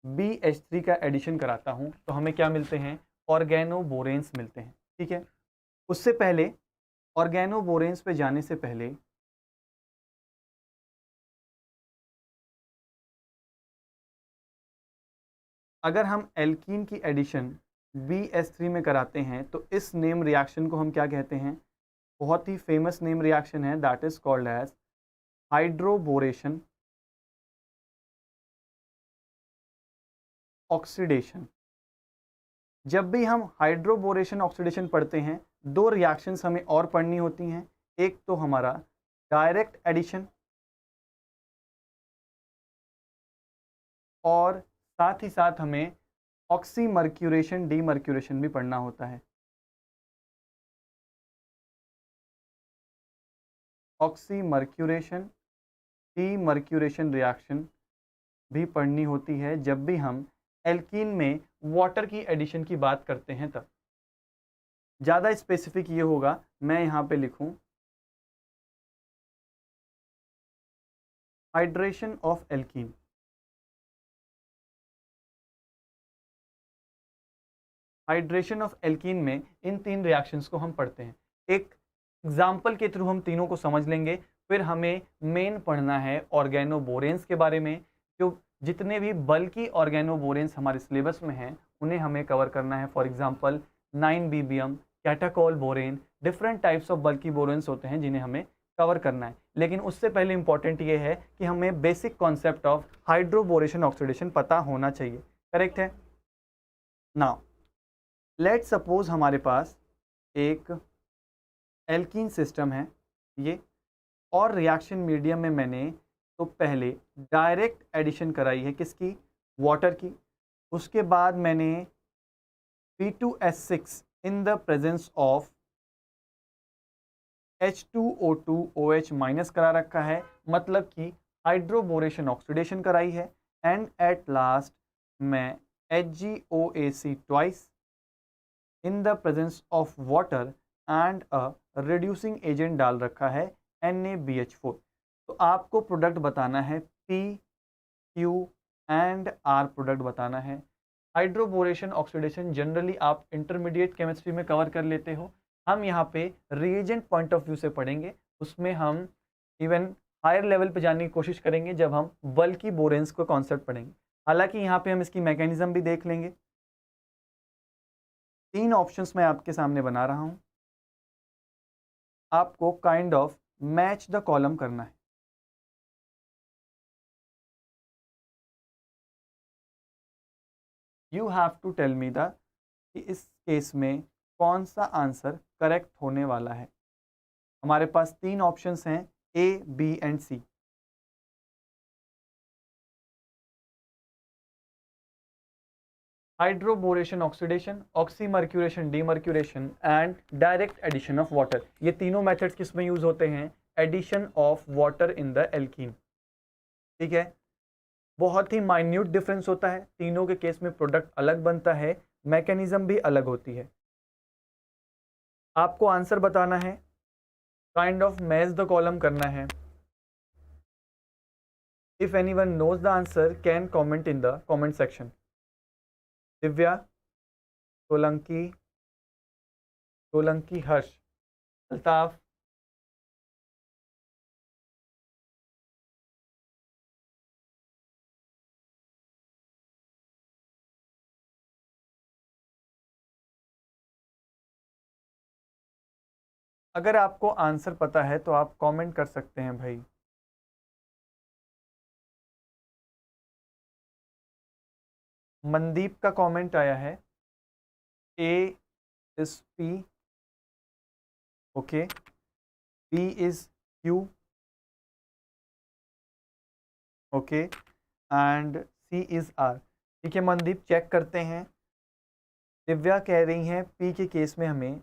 BH3 का एडिशन कराता हूं तो हमें क्या मिलते हैं? ऑर्गेनोबोरेन्स मिलते हैं। ठीक है, उससे पहले ऑर्गेनोबोरेन्स पे जाने से पहले अगर हम एल्कीन की एडिशन BH3 में कराते हैं तो इस नेम रिएक्शन को हम क्या कहते हैं? बहुत ही फेमस नेम रिएक्शन है, that is called as hydroboration oxidation. जब भी हम हाइड्रोबोरेशन ऑक्सीडेशन पढ़ते हैं, 2 रिएक्शंस हमें और पढ़नी होती हैं। एक तो हमारा डायरेक्ट एडिशन, और साथ ही साथ हमें ऑक्सीमर्क्यूरेशन डीमर्क्यूरेशन भी पढ़ना होता है। ऑक्सीमर्क्यूरेशन डीमर्क्यूरेशन रिएक्शन भी पढ़नी होती है जब भी हम एल्कीन में वाटर की एडिशन की बात करते हैं तब। ज़्यादा स्पेसिफिक ये होगा, मैं यहाँ पे लिखूँ hydration of alkene. Hydration of alkene में इन 3 रिएक्शंस को हम पढ़ते हैं। एक एग्जाम्पल के थ्रू हम तीनों को समझ लेंगे, फिर हमें मेन पढ़ना है ऑर्गेनोबोरेन्स के बारे में। जो जितने भी बल्कि ऑर्गेनोबोरेन्स हमारे सिलेबस में हैं, उन्हें हमें कवर करना है। For example 9BBM, catechol borane, different types of bulky boranes होते हैं जिन्हें हमें कवर करना है। लेकिन उससे पहले इंपॉर्टेंट ये है कि हमें basic concept of hydroboration oxidation पता होना चाहिए। करेक्ट है ना? लेट्स सपोज हमारे पास एक एल्कीन सिस्टम है ये, और रिएक्शन मीडियम में मैंने तो पहले डायरेक्ट एडिशन कराई है किसकी, वाटर की। उसके बाद मैंने P2S6 in the presence of H2O2OH minus करा रखा है, मतलब कि हाइड्रोबोरेशन ऑक्सीडेशन कराई है। एंड एट लास्ट मैं HgOAc twice in the presence of water and a reducing agent डाल रखा है NaBH4। तो आपको प्रोडक्ट बताना है P, Q and R product बताना है। हाइड्रोबोरेशन ऑक्सीडेशन जनरली आप इंटरमीडिएट केमिस्ट्री में कवर कर लेते हो, हम यहाँ पे रिएजेंट पॉइंट ऑफ व्यू से पढ़ेंगे। उसमें हम इवन हायर लेवल पे जाने की कोशिश करेंगे जब हम बल्कि बोरेंस को कॉन्सेप्ट पढ़ेंगे। हालांकि यहाँ पे हम इसकी मैकेनिज्म भी देख लेंगे। 3 ऑप्शंस मैं आपके सामने बना रहा हूँ, आपको kind of match the column करना है। You have to tell me the कि इस केस में कौन सा आंसर करेक्ट होने वाला है। हमारे पास 3 ऑप्शंस हैं, A, B and C। Hydroboration oxidation, oxymercuration demercuration and direct addition of water, ये तीनों मेथड्स किस में यूज होते हैं, addition of water in the alkene. ठीक है, बहुत ही माइन्यूट डिफरेंस होता है, तीनों के केस में प्रोडक्ट अलग बनता है, मैकेनिज्म भी अलग होती है। आपको आंसर बताना है, kind of match the column करना है। If anyone knows the answer can comment in the comment section. Divya, Solanki, Solanki Harsh, Altaf, अगर आपको आंसर पता है तो आप कमेंट कर सकते हैं भाई। मनदीप का कमेंट आया है, A is P, okay, B is Q, okay, and C is R। ठीक है मनदीप, चेक करते हैं। दिव्या कह रही हैं P के केस में हमें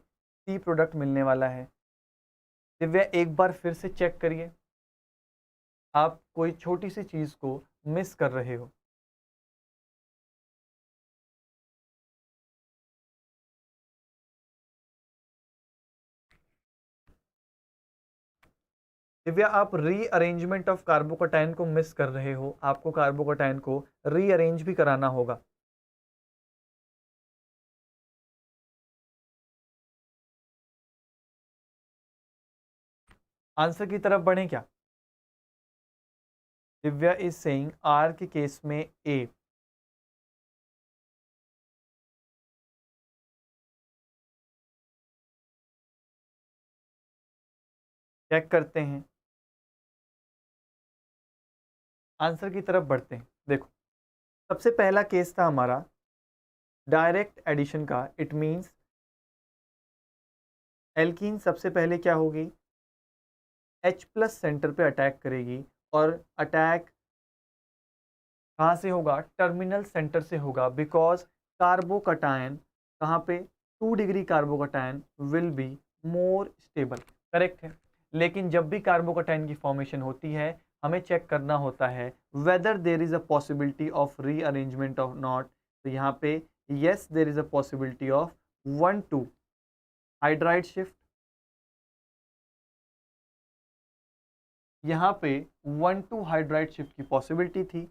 C प्रोडक्ट मिलने वाला है। दिव्या एक बार फिर से चेक करिए, आप कोई छोटी सी चीज़ को मिस कर रहे हो। दिव्या, आप रीअरेंजमेंट ऑफ कार्बोकटाइन को मिस कर रहे हो, आपको कार्बोकटाइन को रीअरेंज भी कराना होगा। आंसर की तरफ बढ़ें क्या? दिव्या इज सेइंग आर के केस में ए। चेक करते हैं, आंसर की तरफ बढ़ते हैं। देखो, सबसे पहला केस था हमारा डायरेक्ट एडिशन का। इट मींस एल्कीन सबसे पहले क्या होगी, H+ सेंटर पे अटैक करेगी, और अटैक कहाँ से होगा, टर्मिनल सेंटर से होगा, बिकॉज कार्बोकटायन कहाँ पे, 2 degree carbocation will be more stable. Correct है। लेकिन जब भी कार्बोकटायन की फॉर्मेशन होती है, हमें चेक करना होता है whether there is a possibility of rearrangement of not. तो यहाँ पे yes there is a possibility of 1,2 hydride shift, यहाँ पे 1,2 हाइड्राइड शिफ्ट की पॉसिबिलिटी थी,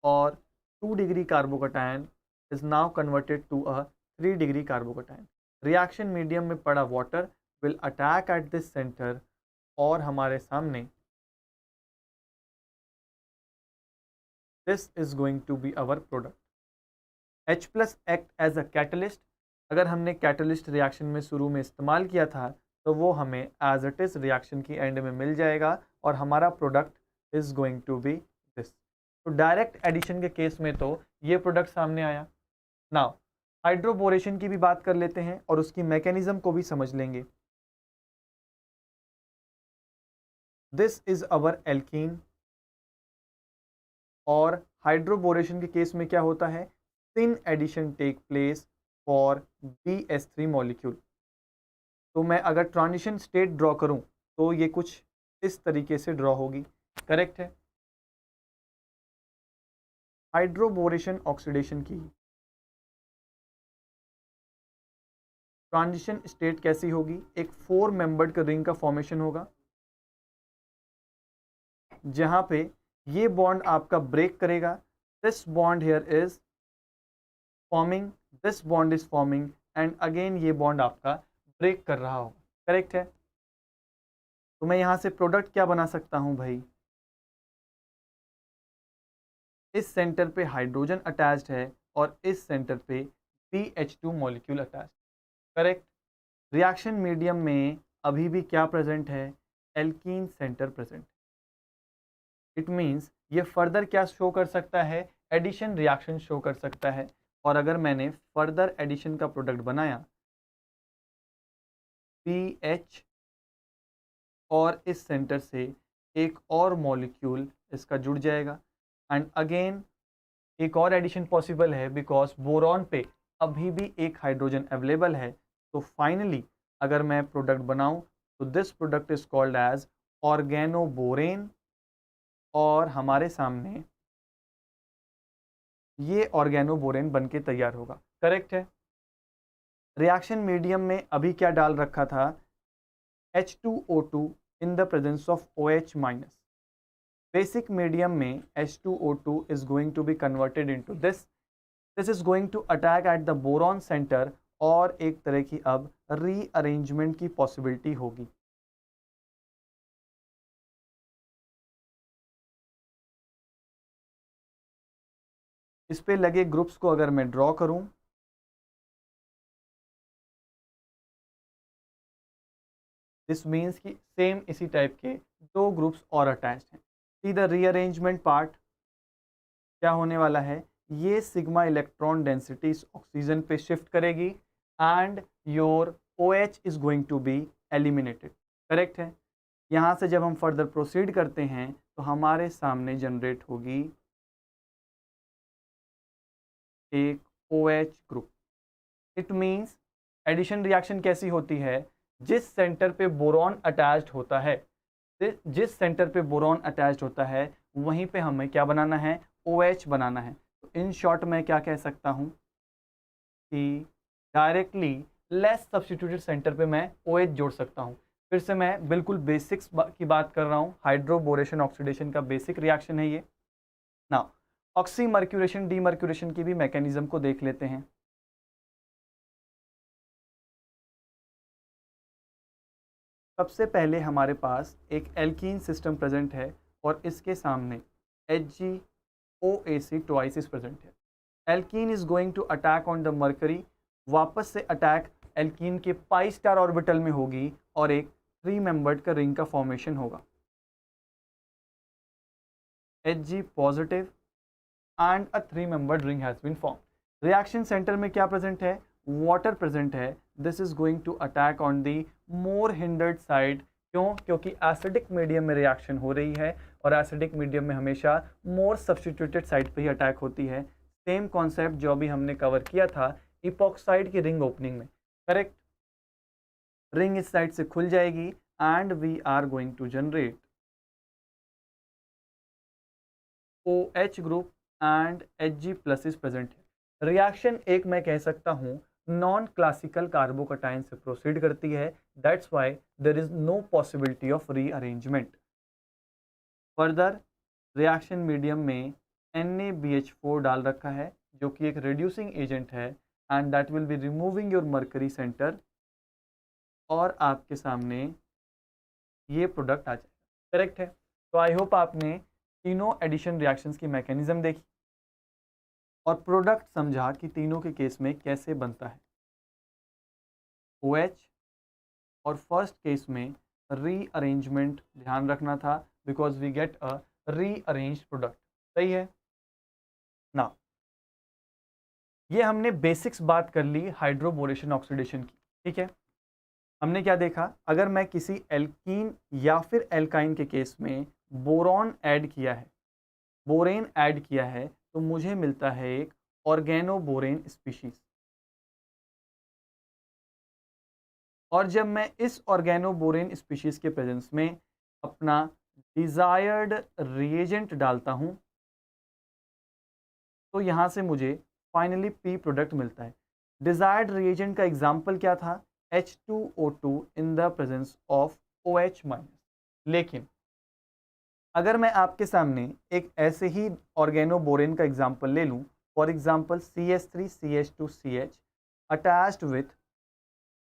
और 2 degree carbocation is now converted to a 3 degree carbocation. Reaction medium में पड़ा water will attack at this centre, और हमारे सामने this is going to be our product. H+ act as a catalyst. अगर हमने कैटलिस्ट रिएक्शन में शुरू में इस्तेमाल किया था, तो वो हमें एज इट इज रिएक्शन की एंड में मिल जाएगा, और हमारा product is going to be this. तो डायरेक्ट एडिशन के केस में तो ये प्रोडक्ट सामने आया। नाउ हाइड्रोबोरेशन की भी बात कर लेते हैं और उसकी मैकेनिज्म को भी समझ लेंगे। दिस इज अवर एल्कीन, और हाइड्रोबोरेशन के केस में क्या होता है, syn addition take place for BH3 molecule. तो मैं अगर ट्रांजिशन स्टेट ड्रॉ करूं तो ये कुछ इस तरीके से ड्रॉ होगी, करेक्ट है। हाइड्रोबोरेशन ऑक्सीडेशन की ट्रांजिशन स्टेट कैसी होगी, एक 4 मेंबर्ड का रिंग का फॉर्मेशन होगा, जहां पे ये बॉन्ड आपका ब्रेक करेगा, this bond here is forming, this bond is forming, and again ये बॉन्ड आपका ब्रेक कर रहा होगा, करेक्ट है। तो मैं यहां से प्रोडक्ट क्या बना सकता हूं भाई, इस सेंटर पे हाइड्रोजन अटैच्ड है और इस सेंटर पे BH2 molecule attached, correct. Reaction medium में अभी भी क्या प्रेजेंट है, alkene centre present. It means ये फर्दर क्या शो कर सकता है, एडिशन रिएक्शन शो कर सकता है। और अगर मैंने फर्दर एडिशन का प्रोडक्ट बनाया BH और इस सेंटर से एक और मॉलिक्यूल इसका जुड़ जाएगा, एंड अगेन एक और एडिशन पॉसिबल है बिकॉज बोरॉन पे अभी भी एक हाइड्रोजन अवेलेबल है। तो फाइनली अगर मैं प्रोडक्ट बनाऊं तो this product is called as organoborane, और हमारे सामने ये ऑर्गेनोबोरेन बन के तैयार होगा, करेक्ट है। रिएक्शन मीडियम में अभी क्या डाल रखा था, H2O2 in the presence of OH minus. Basic medium में H2O2 is going to be converted into this. This is going to attack at the boron center, और एक तरह की अब रीअरेंजमेंट की पॉसिबिलिटी होगी। इस पे लगे ग्रुप्स को अगर मैं ड्रॉ करूं, दिस मीन्स कि सेम इसी टाइप के दो ग्रुप्स और अटैच्ड हैं। सी द रीअरेंजमेंट पार्ट क्या होने वाला है, ये सिग्मा इलेक्ट्रॉन डेंसिटी ऑक्सीजन पे शिफ्ट करेगी and your OH is going to be eliminated, correct है। यहाँ से जब हम फर्दर प्रोसीड करते हैं तो हमारे सामने जनरेट होगी एक OH group. It means addition reaction कैसी होती है, जिस सेंटर पे बोरॉन अटैच्ड होता है, जिस सेंटर पे बोरॉन अटैच्ड होता है वहीं पे हमें क्या बनाना है, OH बनाना है। तो इन शॉर्ट मैं क्या कह सकता हूँ कि डायरेक्टली लेस सब्स्टिट्यूटेड सेंटर पे मैं OH जोड़ सकता हूँ। फिर से मैं बिल्कुल बेसिक्स की बात कर रहा हूँ, हाइड्रोबोरेशन ऑक्सीडेशन का बेसिक रिएक्शन है ये। नाउ ऑक्सीमर्क्यूरेशन डीमर्क्यूरेशन की भी मैकेनिज्म को देख लेते हैं। सबसे पहले हमारे पास एक एल्कीन सिस्टम प्रेजेंट है और इसके सामने HgOAc ट्वाइस इज प्रेजेंट है। Alkene is going to attack on the mercury, वापस से अटैक एल्कीन के पाई स्टार ऑर्बिटल में होगी और एक 3 मेंबर्ड का रिंग का फॉर्मेशन होगा, Hg positive and a 3 membered ring has been form. Reaction centre में क्या प्रेजेंट है, वाटर प्रेजेंट है। This is going to attack on the more hindered side. क्यों, क्योंकि एसिडिक मीडियम में रिएक्शन हो रही है और एसिडिक मीडियम में हमेशा मोर सब्स्टिट्यूटेड साइड पे ही अटैक होती है। सेम कॉन्सेप्ट जो अभी हमने कवर किया था इपॉक्साइड की रिंग ओपनिंग में, करेक्ट। रिंग इस साइड से खुल जाएगी and we are going to generate OH group and Hg plus is present है। रिएक्शन एक मैं कह सकता हूँ नॉन क्लासिकल कार्बोकटाइन से प्रोसीड करती है, that's why there is no possibility of rearrangement. Further reaction medium में NaBH4 डाल रखा है जो कि एक रिड्यूसिंग एजेंट है and that will be removing your mercury centre, और आपके सामने ये प्रोडक्ट आ जाएगा, करेक्ट है। तो आई होप आपने तीनों एडिशन रिएक्शंस की मैकेनिज्म देखी और प्रोडक्ट समझा कि तीनों के केस में कैसे बनता है। OH और फर्स्ट केस में रीअरेंजमेंट ध्यान रखना था because we get a rearranged product, सही है ना। ये हमने बेसिक्स बात कर ली हाइड्रोबोरेशन ऑक्सीडेशन की, ठीक है। हमने क्या देखा, अगर मैं किसी एल्कीन या फिर एल्काइन के केस में बोरॉन ऐड किया है, बोरेन ऐड किया है, तो मुझे मिलता है एक ऑर्गेनोबोरेन स्पीशीज। और जब मैं इस ऑर्गेनोबोरेन स्पीशीज के प्रेजेंस में अपना डिजायर्ड रिएजेंट डालता हूं, तो यहां से मुझे फाइनली पी प्रोडक्ट मिलता है। डिजायर्ड रिएजेंट का एग्जाम्पल क्या था, H2O2 in the presence of OH-। लेकिन अगर मैं आपके सामने एक ऐसे ही ऑर्गेनोबोरेन का एग्जाम्पल ले लूं, for example CH3CH2CH attached with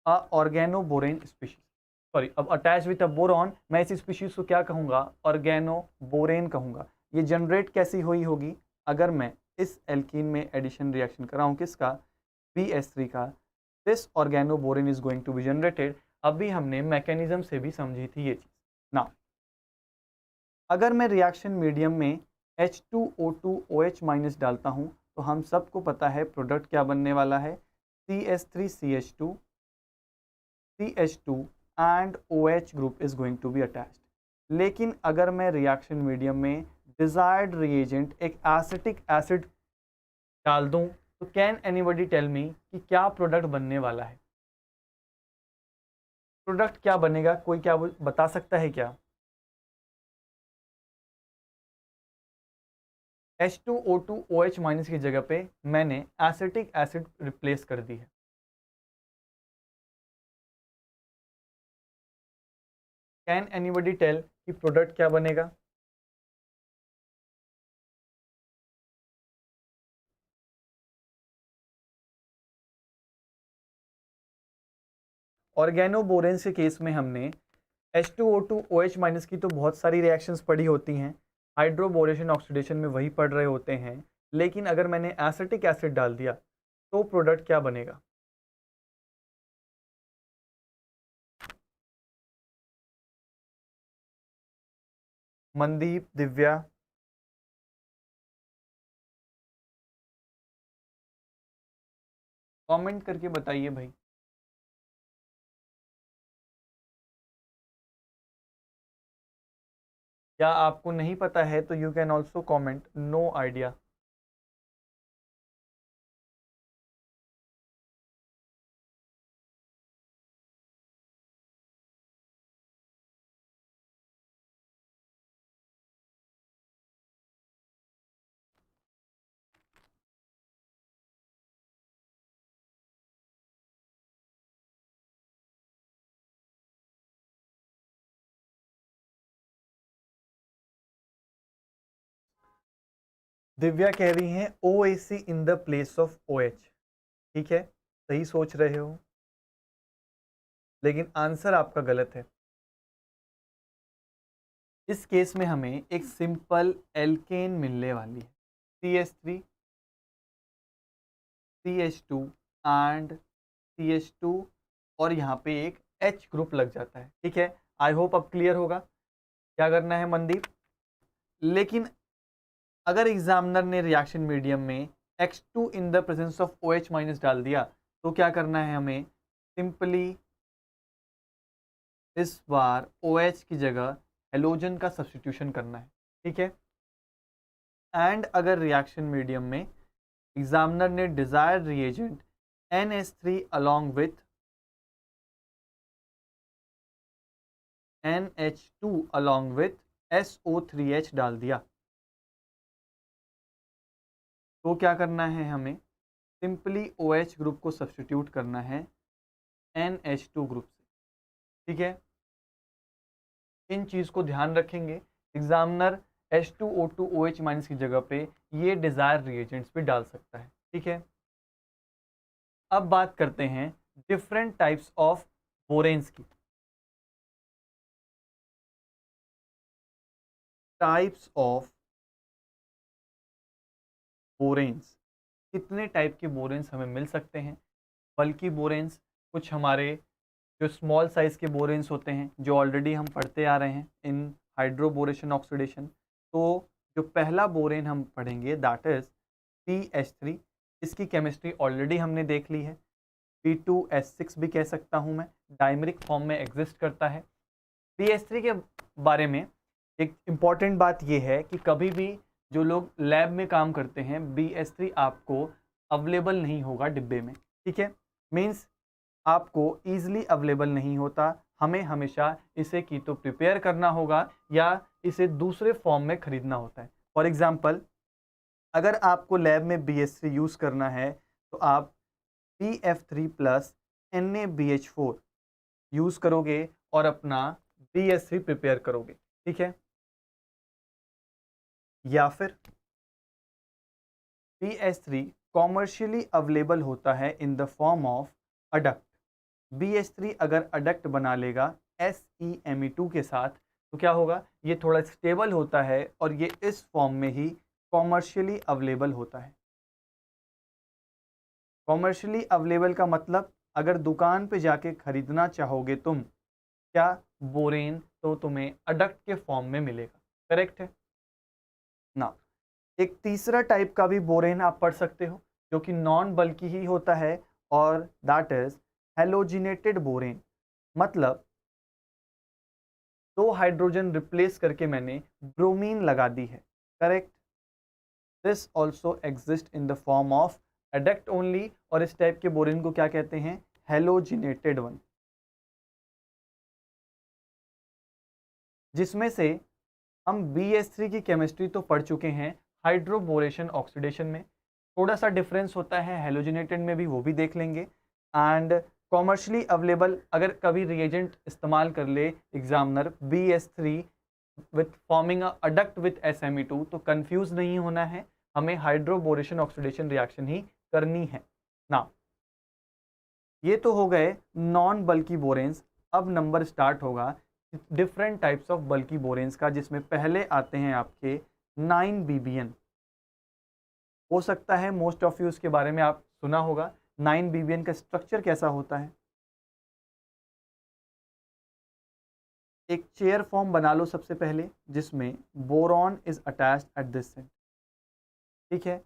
a organoborane species, sorry, अब अटैच विथ अ बोरॉन, मैं इस स्पीशीज को क्या कहूंगा, ऑर्गेनोबोरेन कहूंगा। ये जनरेट कैसी हुई होगी, अगर मैं इस एल्कीन में एडिशन रिएक्शन कराऊं, किसका, BH3 का, this organoborane is going to be generated. अभी हमने मैकेनिज्म से भी समझी थी ये चीज ना। अगर मैं रिएक्शन मीडियम में H2O2 OH- डालता हूं, तो हम सबको पता है प्रोडक्ट क्या बनने वाला है, CH3CH2 CH2 and OH group is going to be attached। लेकिन अगर मैं रिएक्शन मीडियम में डिजायर्ड रिएजेंट एक एसिटिक एसिड डाल दूं, तो कैन एनीबॉडी टेल मी कि क्या प्रोडक्ट बनने वाला है, प्रोडक्ट क्या बनेगा, कोई क्या बता सकता है क्या। H2O2 OH- की जगह पे मैंने एसिटिक एसिड रिप्लेस कर दी है। कैन एनीबॉडी टेल कि प्रोडक्ट क्या बनेगा। ऑर्गेनोबोरेन के केस में हमने H2O2 OH- की तो बहुत सारी रिएक्शंस पढ़ी होती हैं, हाइड्रोबोरेशन ऑक्सीडेशन में वही पढ़ रहे होते हैं। लेकिन अगर मैंने एसिटिक एसिड डाल दिया, तो प्रोडक्ट क्या बनेगा। मनदीप, दिव्या, कमेंट करके बताइए भाई। क्या आपको नहीं पता है तो you can also comment no idea. Divya कह रही हैं OAC in the place of OH। ठीक है, सही सोच रहे हो, लेकिन आंसर आपका गलत है। इस केस में हमें एक सिंपल एल्केन मिलने वाली है, CH3 CH2 एंड CH2, और यहाँ पे एक H ग्रुप लग जाता है। ठीक है, आई होप अब क्लियर होगा क्या करना है मनदीप। लेकिन अगर एग्जामिनर ने रिएक्शन मीडियम में X2 in the presence of OH- डाल दिया, तो क्या करना है हमें, सिंपली इस बार OH की जगह हेलोजन का सब्स्टिट्यूशन करना है। ठीक है, एंड अगर रिएक्शन मीडियम में एग्जामिनर ने desired reagent NH3 along with NH2 along with SO3H डाल दिया, तो क्या करना है हमें, सिंपली OH ग्रुप को सब्स्टिट्यूट करना है NH2 ग्रुप से। ठीक है, इन चीज़ को ध्यान रखेंगे, एग्जामिनर H2O2 OH- की जगह पे ये डिजायर रिएजेंट्स भी डाल सकता है। ठीक है, अब बात करते हैं डिफरेंट टाइप्स ऑफ बोरेन्स की। टाइप्स ऑफ बोरेन्स, कितने टाइप के बोरेन्स हमें मिल सकते हैं। बल्कि बोरेन्स, कुछ हमारे जो स्मॉल साइज के बोरेन्स होते हैं, जो ऑलरेडी हम पढ़ते आ रहे हैं इन हाइड्रोबोरेशन ऑक्सीडेशन। तो जो पहला बोरेन हम पढ़ेंगे दैट इज CH3। इसकी केमिस्ट्री ऑलरेडी हमने देख ली है। P2S6 भी कह सकता हूँ मैं, डाइमरिक फॉर्म में एग्जिस्ट करता है। BS3 के बारे में एक इम्पॉर्टेंट बात यह है कि कभी भी जो लोग लैब में काम करते हैं, BS3 आपको अवेलेबल नहीं होगा डिब्बे में, ठीक है। मीन्स आपको ईजिली अवेलेबल नहीं होता, हमें हमेशा इसे की तो प्रिपेयर करना होगा या इसे दूसरे फॉर्म में खरीदना होता है। फॉर एग्जांपल, अगर आपको लैब में BS3 यूज़ करना है तो आप PF3 प्लस NaBH4 यूज़ करोगे और अपना BS3 प्रिपेयर करोगे, ठीक है। या फिर BS3 कॉमर्शियली अवेलेबल होता है in the form of adduct. BS3 अगर अडक्ट बना लेगा SEME2 के साथ तो क्या होगा, ये थोड़ा स्टेबल होता है और ये इस फॉर्म में ही कॉमर्शियली अवेलेबल होता है। कॉमर्शियली अवेलेबल का मतलब, अगर दुकान पे जाके खरीदना चाहोगे तुम क्या बोरेन, तो तुम्हें अडक्ट के फॉर्म में मिलेगा, करेक्ट है ना। एक तीसरा टाइप का भी बोरेन आप पढ़ सकते हो जो कि नॉन बल्की ही होता है, और दैट इज हेलोजिनेटेड बोरेन। मतलब 2 हाइड्रोजन रिप्लेस करके मैंने ब्रोमीन लगा दी है, correct. This also exist in the form of adduct only, और इस टाइप के बोरेन को क्या कहते हैं, हेलोजिनेटेड वन। जिसमें से हम BS3 की केमिस्ट्री तो पढ़ चुके हैं हाइड्रोबोरेशन ऑक्सीडेशन में, थोड़ा सा डिफरेंस होता है हेलोजिनेटेड में भी, वो भी देख लेंगे। एंड कॉमर्शियली अवेलेबल, अगर कभी रिएजेंट इस्तेमाल कर ले examiner BS3 with forming a duct with SME2, तो कंफ्यूज नहीं होना है, हमें हाइड्रोबोरेशन ऑक्सीडेशन रिएक्शन ही करनी है ना। ये तो हो गए नॉन बल्की बोरेंस। अब नंबर स्टार्ट होगा different types of bulky boranes का, जिसमें पहले आते हैं आपके 9BBN। हो सकता है मोस्ट ऑफ यू उसके बारे में आप सुना होगा। 9BBN का स्ट्रक्चर कैसा होता है, एक चेयर फॉर्म बना लो सबसे पहले, जिसमें boron is attached eight this centre, ठीक है।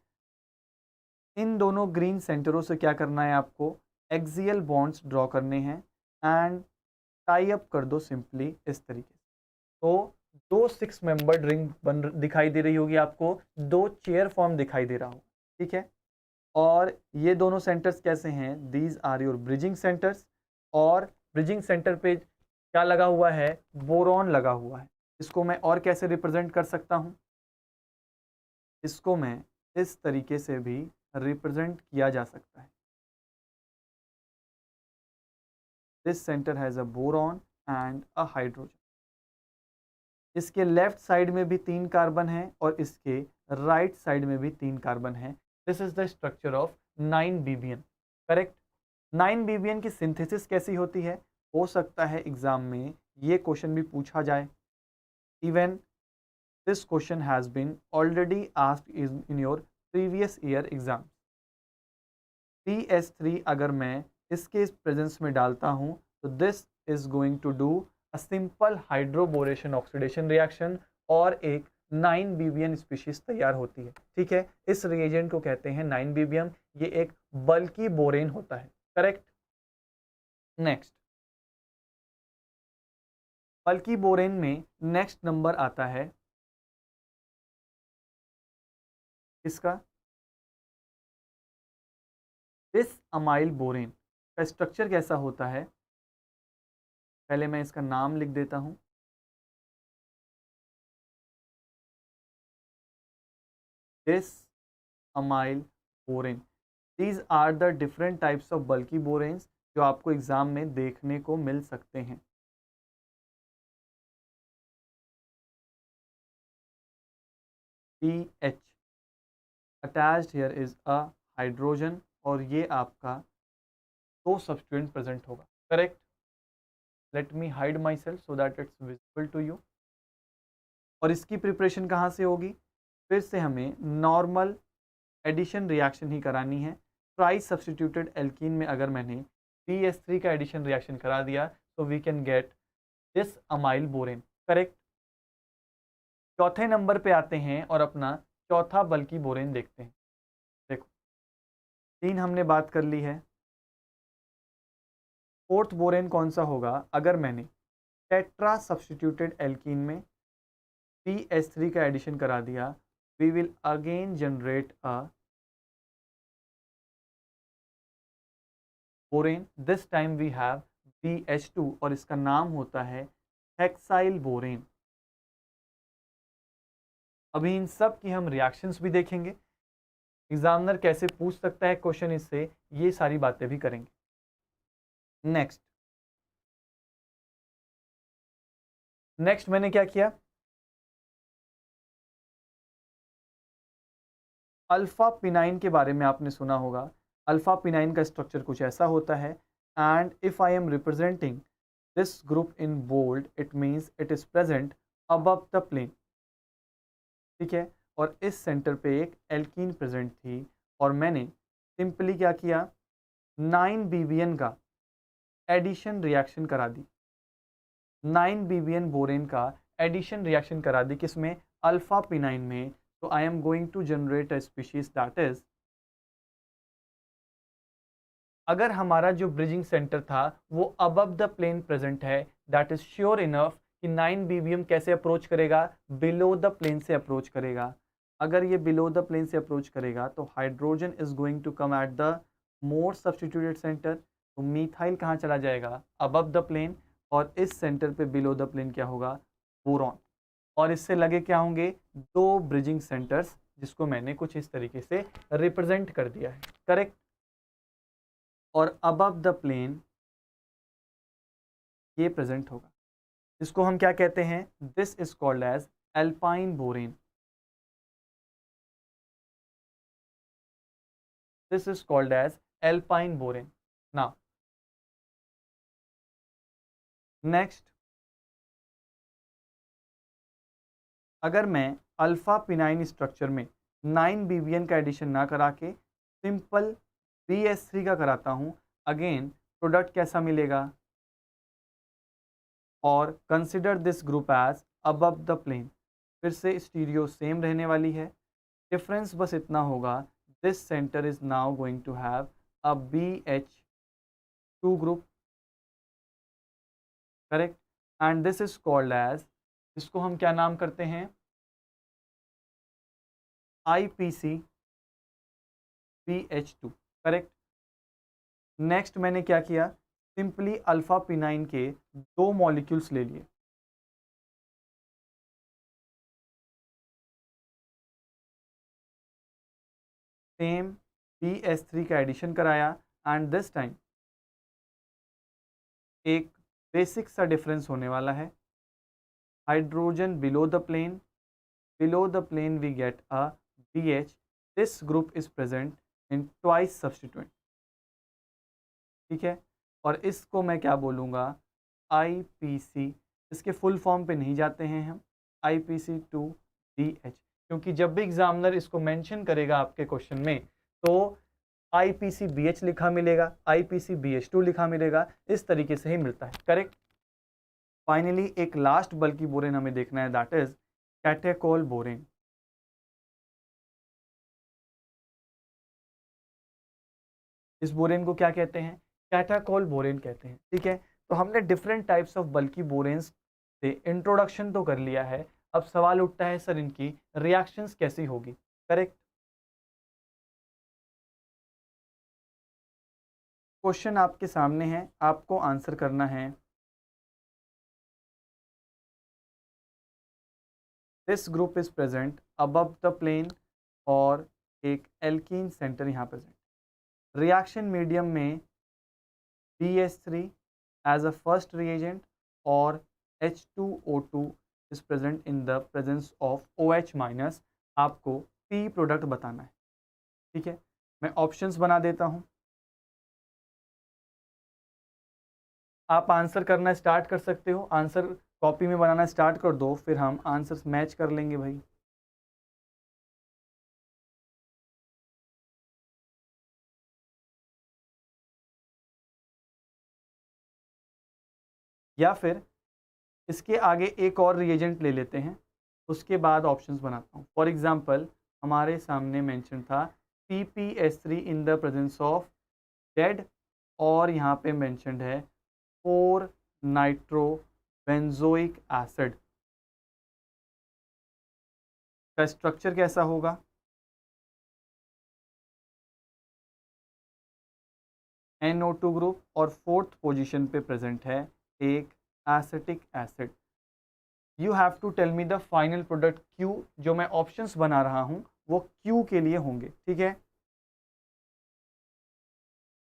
इन दोनों ग्रीन सेंटरों से क्या करना है आपको, एक्सियल बॉन्ड्स ड्रॉ करने हैं एंड टाई अप कर दो सिंपली इस तरीके से। तो 2 6 मेंबर्ड रिंग दिखाई दे रही होगी आपको, 2 चेयर फॉर्म दिखाई दे रहा हो, ठीक है। और ये दोनों सेंटर्स कैसे हैं, these are your bridging centres. और ब्रिजिंग सेंटर पे क्या लगा हुआ है, बोरॉन लगा हुआ है। इसको मैं और कैसे रिप्रेजेंट कर सकता हूँ, इसको मैं इस तरीके से भी रिप्रेजेंट किया जा सकता है। This centre has a boron and a hydrogen. इसके लेफ्ट साइड में भी 3 कार्बन है और इसके राइट साइड में भी 3 कार्बन है। This is the structure of 9BBN, correct. 9BBN की सिंथेसिस कैसी होती है, हो सकता है एग्जाम में ये क्वेश्चन भी पूछा जाए। Even this question has been already asked in your previous year exam. PS3 अगर मैं इसके प्रेजेंस में डालता हूँ तो this is going to do a simple hydroboration oxidation reaction और एक 9BBN स्पीशीज तैयार होती है, ठीक है। इस रिएजेंट को कहते हैं 9BBN। ये एक बल्की बोरेन होता है, करेक्ट। नेक्स्ट, बल्की बोरेन में नेक्स्ट नंबर आता है इसका डिस अमाइल बोरेन। का स्ट्रक्चर कैसा होता है, पहले मैं इसका नाम लिख देता हूं। Disiamyl borane, these are the different types of bulky boranes जो आपको एग्जाम में देखने को मिल सकते हैं। PH attached here is a hydrogen, और ये आपका 2 सब्सटीट्यूएंट प्रेजेंट होगा, correct. Let me hide myself so that it's visible to you. और इसकी प्रिपरेशन कहाँ से होगी, फिर से हमें नॉर्मल एडिशन रिएक्शन ही करानी है। ट्राई सब्सटीट्यूटेड एल्कीन में अगर मैंने PS3 का एडिशन रिएक्शन करा दिया तो we can get this amyl borane, correct. चौथे नंबर पे आते हैं और अपना चौथा बल्की बोरेन देखते हैं। देखो, 3 हमने बात कर ली है। फोर्थ बोरेन कौन सा होगा? अगर मैंने टेट्रा सब्स्टिट्यूटेड एल्कीन में CH3 का एडिशन करा दिया, we will again generate a borane. This time we have BH2 और इसका नाम होता है हेक्साइल बोरेन। अभी इन सब की हम रिएक्शंस भी देखेंगे, एग्जामिनर कैसे पूछ सकता है क्वेश्चन इससे, ये सारी बातें भी करेंगे। नेक्स्ट मैंने क्या किया? अल्फा पिनाइन के बारे में आपने सुना होगा। अल्फा पिनाइन का स्ट्रक्चर कुछ ऐसा होता है, and if I am representing this group in bold it means it is present above the plane. ठीक है, और इस सेंटर पे एक एल्कीन प्रेजेंट थी और मैंने सिंपली क्या किया, 9 BBN का एडिशन रिएक्शन करा दी। 9 BBN बोरेन का एडिशन रिएक्शन करा दी, किसमें? अल्फा पिनाइन में। तो I am going to generate a species that is, अगर हमारा जो ब्रिजिंग सेंटर था वो अबव द प्लेन प्रेजेंट है, दैट इज श्योर इनफ कि 9 BBM कैसे अप्रोच करेगा? बिलो द प्लेन से अप्रोच करेगा। अगर ये बिलो द प्लेन से अप्रोच करेगा तो hydrogen is going to come at the more substituted centre. तो मीथाइल कहाँ चला जाएगा? Above the plane. और इस सेंटर पे बिलो द प्लेन क्या होगा? बोरॉन। और इससे लगे क्या होंगे? 2 ब्रिजिंग सेंटर्स, जिसको मैंने कुछ इस तरीके से रिप्रेजेंट कर दिया है। करेक्ट। और अबव द प्लेन ये प्रेजेंट होगा, इसको हम क्या कहते हैं? This is called as alpine borane. This is called as alpine borane. Now next, अगर मैं अल्फा पिनाइन स्ट्रक्चर में 9 BBN का एडिशन ना करा के सिंपल BH3 का कराता हूं, अगेन प्रोडक्ट कैसा मिलेगा? और consider this group as above the plane. फिर से स्टीरियो सेम रहने वाली है, डिफरेंस बस इतना होगा, this centre is now going to have a BH2 group. Correct. And this is called as, इसको हम क्या नाम करते हैं? IPC BH2। करेक्ट। नेक्स्ट मैंने क्या किया? सिंपली अल्फा पिनाइन के 2 मॉलिक्यूल्स ले लिए, सेम BH3 का एडिशन कराया, एंड दिस टाइम एक बेसिक सा डिफरेंस होने वाला है। Hydrogen below the plane, below the plane we get a BH, this group is present in twice substituent। ठीक है, और इसको मैं क्या बोलूँगा? IPC। इसके फुल फॉर्म पे नहीं जाते हैं हम, IPC2BH, क्योंकि जब भी एग्जामिनर इसको मेंशन करेगा आपके क्वेश्चन में तो IPCBH लिखा मिलेगा, IPCBH2 लिखा मिलेगा, इस तरीके से ही मिलता है। करेक्ट। फाइनली एक लास्ट बल्कि बोरेन हमें देखना है, दैट इज कैटेकोल बोरेन। इस बोरेन को क्या कहते हैं? कैटाकोल बोरेन कहते हैं। ठीक है, तो हमने डिफरेंट टाइप्स ऑफ बल्कि बोरेन्स से इंट्रोडक्शन तो कर लिया है। अब सवाल उठता है, सर इनकी रिएक्शंस कैसी होगी? करेक्ट। क्वेश्चन आपके सामने है, आपको आंसर करना है। This group is present above the plane और एक एल्कीन सेंटर यहाँ प्रेजेंट। रिएक्शन मीडियम में BH3 as a first reagent और H2O2 is present in the presence of OH minus। आपको P प्रोडक्ट बताना है। ठीक है, मैं ऑप्शंस बना देता हूं, आप आंसर करना स्टार्ट कर सकते हो। आंसर कॉपी में बनाना स्टार्ट कर दो, फिर हम आंसर्स मैच कर लेंगे भाई। या फिर इसके आगे एक और रिएजेंट ले लेते हैं, उसके बाद ऑप्शंस बनाता हूँ। फॉर एग्जांपल हमारे सामने मेंशन था PPS3 in the presence of dead, और यहाँ पे मेंशन्ड है 4 नाइट्रोबेंजोइक एसिड का स्ट्रक्चर कैसा होगा? NO2 ग्रुप, और फोर्थ पोजीशन पे प्रेजेंट है एक acetic acid. You have to tell me the final product Q। जो मैं ऑप्शंस बना रहा हूं वो Q के लिए होंगे, ठीक है।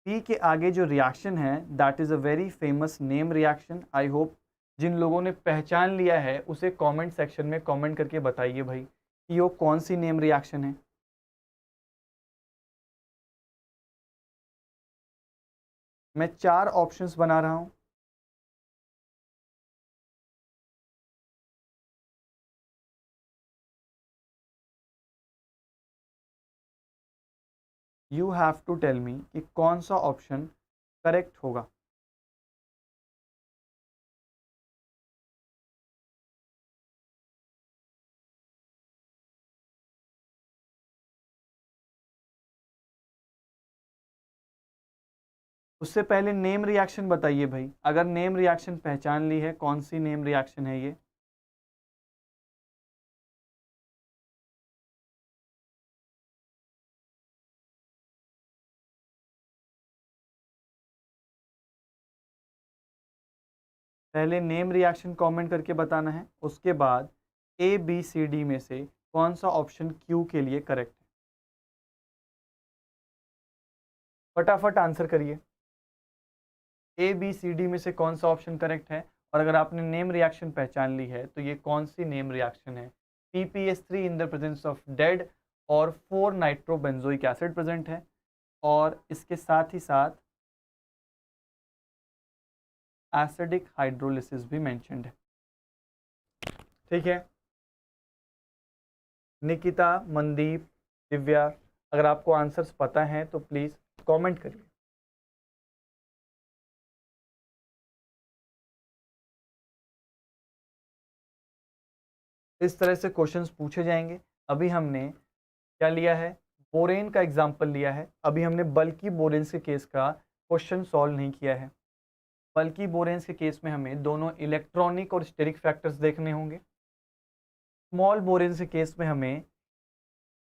P के आगे जो रिएक्शन है that is a very famous name reaction. I hope जिन लोगों ने पहचान लिया है उसे कमेंट सेक्शन में कमेंट करके बताइए भाई कि वो कौन सी नेम रिएक्शन है। मैं 4 ऑप्शंस बना रहा हूं। You have to tell me कि कौन सा ऑप्शन करेक्ट होगा। उससे पहले नेम रिएक्शन बताइए भाई, अगर नेम रिएक्शन पहचान ली है कौन सी नेम रिएक्शन है ये। पहले नेम रिएक्शन कमेंट करके बताना है, उसके बाद ABCD में से कौन सा ऑप्शन Q के लिए करेक्ट है। फटाफट आंसर करिए, ABCD में से कौन सा ऑप्शन करेक्ट है। और अगर आपने नेम रिएक्शन पहचान ली है तो ये कौन सी नेम रिएक्शन है। PPS3 in the presence of dead और 4 नाइट्रोबेंजोइक एसिड प्रेजेंट है, और इसके साथ ही साथ एसिडिक हाइड्रोलिसिस भी मेंशन्ड है, ठीक है। निकिता, मनदीप, दिव्या, अगर आपको आंसर्स पता हैं तो प्लीज़ कमेंट करिए। इस तरह से क्वेश्चंस पूछे जाएंगे। अभी हमने क्या लिया है, बोरेन का एग्जाम्पल लिया है। अभी हमने बल्कि बोरेन्स के केस का क्वेश्चन सॉल्व नहीं किया है। बल्कि बोरेन्स के केस में हमें दोनों इलेक्ट्रॉनिक और स्टेरिक फैक्टर्स देखने होंगे। स्मॉल बोरेन्स के केस में हमें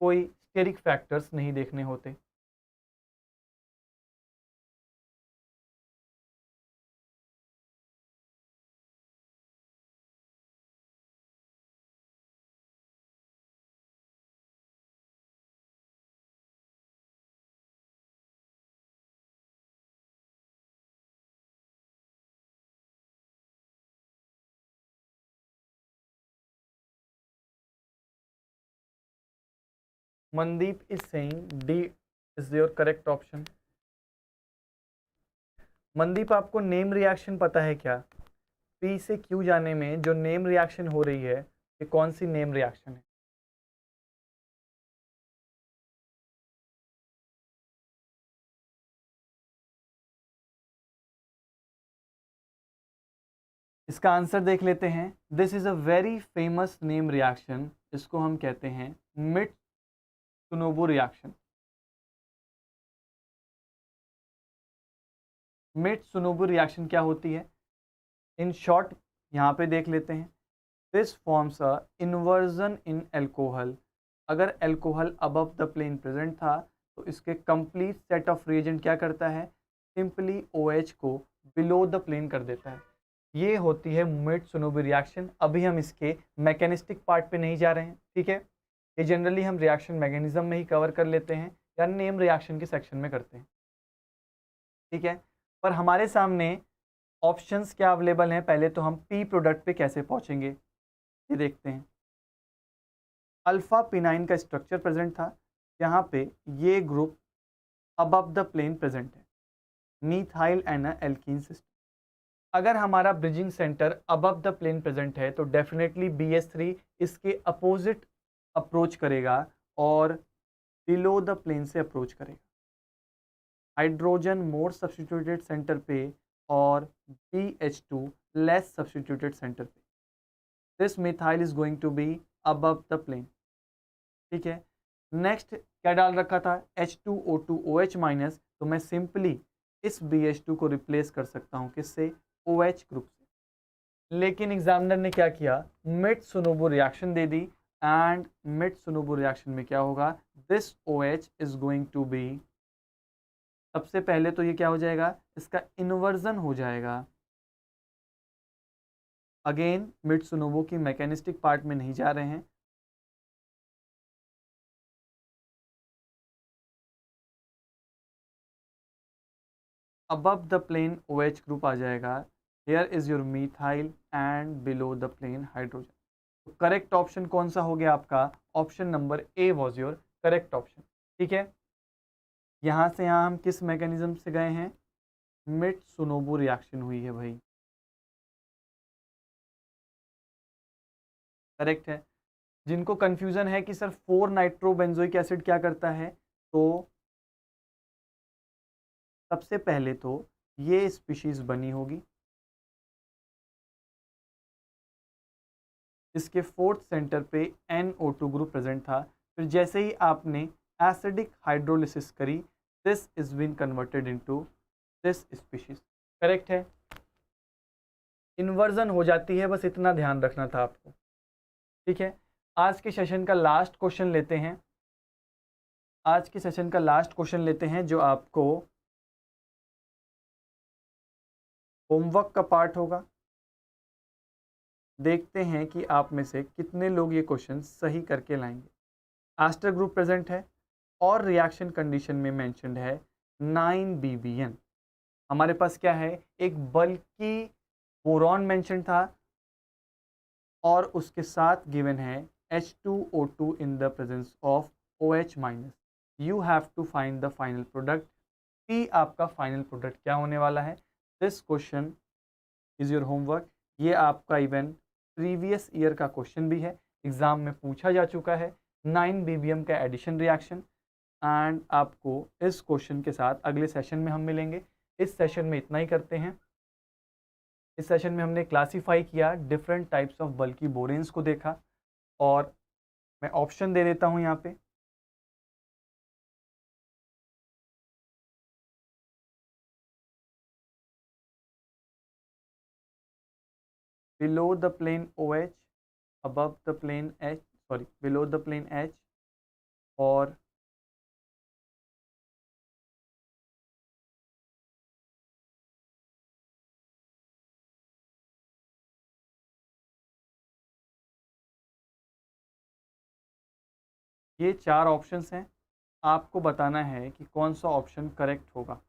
कोई स्टेरिक फैक्टर्स नहीं देखने होते। Mandeep is saying D is your correct option. Mandeep, आपको नेम रिएक्शन पता है क्या? P से Q जाने में जो नेम रिएक्शन हो रही है ये कौन सी नेम रिएक्शन है? इसका आंसर देख लेते हैं। This is a very famous name reaction, इसको हम कहते हैं मित्सुनोबु रिएक्शन। मित्सुनोबु रिएक्शन क्या होती है? इन शॉर्ट यहाँ पे देख लेते हैं। This forms a inversion in alcohol. अगर alcohol above the plane present था तो इसके कंप्लीट सेट ऑफ रिएजेंट क्या करता है, सिंपली OH को बिलो द प्लेन कर देता है। ये होती है मित्सुनोबु रिएक्शन। अभी हम इसके मैकेनिस्टिक पार्ट पे नहीं जा रहे हैं, ठीक है। ये जनरली हम रिएक्शन मैकेनिज्म में ही कवर कर लेते हैं या नेम रिएक्शन के सेक्शन में करते हैं, ठीक है। पर हमारे सामने ऑप्शंस क्या अवेलेबल हैं, पहले तो हम पी प्रोडक्ट पे कैसे पहुंचेंगे ये देखते हैं। अल्फा पिनाइन का स्ट्रक्चर प्रेजेंट था, यहाँ पे ये group above the plane present है, मीथाइल एंड एल्कीन सिस्टम। अगर हमारा bridging centre above the plane present है तो डेफिनेटली BS3 इसके अपोजिट अप्रोच करेगा और बिलो द प्लेन से अप्रोच करेगा। हाइड्रोजन मोर सब्स्टिट्यूटेड सेंटर पे और BH2 लेस सब्स्टिट्यूटेड सेंटर पे। This methyl is going to be above the plane, ठीक है। नेक्स्ट क्या डाल रखा था, H2O2OH माइनस, तो मैं सिंपली इस BH2 को रिप्लेस कर सकता हूँ किससे, OH ग्रुप से। लेकिन एग्जामिनर ने क्या किया, मित्सुनोबु रिएक्शन दे दी, एंड मित्सुनोबु रिएक्शन में क्या होगा, this OH is going to be, सबसे पहले तो ये क्या हो जाएगा, इसका इन्वर्जन हो जाएगा। अगेन मित्सुनोबु की मैकेनिस्टिक पार्ट में नहीं जा रहे हैं, above the plane OH group आ जाएगा, here is your methyl and below the plane hydrogen। तो करेक्ट ऑप्शन कौन सा हो गया आपका, option number A was your correct option. ठीक है, यहाँ से यहाँ हम किस मैकेनिज्म से गए हैं, मित्सुनोबु रिएक्शन हुई है भाई, करेक्ट है। जिनको कंफ्यूजन है कि सर 4 नाइट्रोबेंजोइक एसिड क्या करता है, तो सबसे पहले तो ये स्पीशीज बनी होगी, इसके 4th सेंटर पे NO2 ग्रुप प्रेजेंट था, फिर जैसे ही आपने एसिडिक हाइड्रोलिसिस करी, this is been converted into this species, correct है। इन्वर्जन हो जाती है, बस इतना ध्यान रखना था आपको। ठीक है, आज के सेशन का लास्ट क्वेश्चन लेते हैं, आज के सेशन का लास्ट क्वेश्चन लेते हैं जो आपको होमवर्क का पार्ट होगा। देखते हैं कि आप में से कितने लोग ये क्वेश्चन सही करके लाएंगे। एस्टर ग्रुप प्रेजेंट है और रिएक्शन कंडीशन में मेंशन्ड है 9BBN। हमारे पास क्या है, एक बल्कि बोरॉन मेंशन था और उसके साथ गिवन है H2O2 in the presence of OH minus. You have to find the final product. P आपका फाइनल प्रोडक्ट क्या होने वाला है, this question is your homework. ये आपका इवन प्रीवियस ईयर का क्वेश्चन भी है, एग्जाम में पूछा जा चुका है, 9BBM का एडिशन रिएक्शन। एंड आपको इस क्वेश्चन के साथ अगले सेशन में हम मिलेंगे। इस सेशन में इतना ही करते हैं। इस सेशन में हमने क्लासीफाई किया डिफरेंट टाइप्स ऑफ बल्कि बोरेन्स को देखा, और मैं ऑप्शन दे देता हूँ यहाँ पे। below the plane OH, above the plane H, sorry, below the plane H, और ये 4 ऑप्शंस हैं, आपको बताना है कि कौन सा ऑप्शन करेक्ट होगा।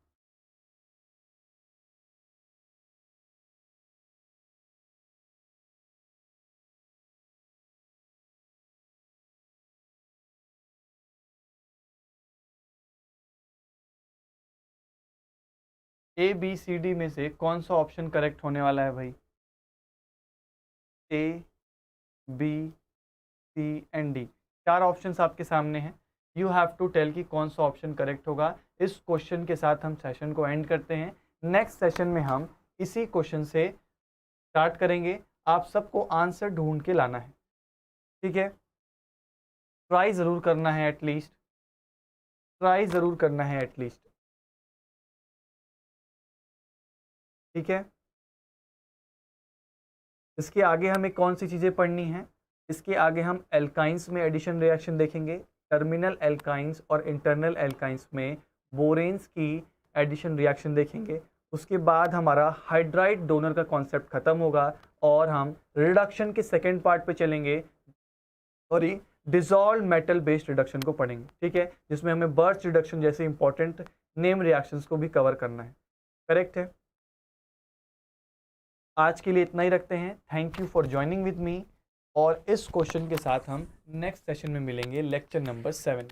ABCD में से कौन सा ऑप्शन करेक्ट होने वाला है भाई, A, B, C and D, 4 options आपके सामने हैं। यू हैव टू टेल कि कौन सा ऑप्शन करेक्ट होगा। इस क्वेश्चन के साथ हम सेशन को एंड करते हैं। नेक्स्ट सेशन में हम इसी क्वेश्चन से स्टार्ट करेंगे। आप सबको आंसर ढूंढ के लाना है, ठीक है। ट्राई ज़रूर करना है एटलीस्ट, ट्राई ज़रूर करना है एटलीस्ट, ठीक है। इसके आगे हमें कौन सी चीज़ें पढ़नी हैं, इसके आगे हम एल्काइंस में एडिशन रिएक्शन देखेंगे, टर्मिनल एल्काइंस और इंटरनल एल्काइंस में बोरेन्स की एडिशन रिएक्शन देखेंगे। उसके बाद हमारा हाइड्राइड डोनर का कॉन्सेप्ट खत्म होगा और हम रिडक्शन के सेकेंड पार्ट पे चलेंगे और ये डिसॉल्व मेटल बेस्ड रिडक्शन को पढ़ेंगे, ठीक है, जिसमें हमें बर्स्ट रिडक्शन जैसे इंपॉर्टेंट नेम रिएक्शंस को भी कवर करना है, करेक्ट है। आज के लिए इतना ही रखते हैं। Thank you for joining with me, और इस क्वेश्चन के साथ हम नेक्स्ट सेशन में मिलेंगे, लेक्चर नंबर 7।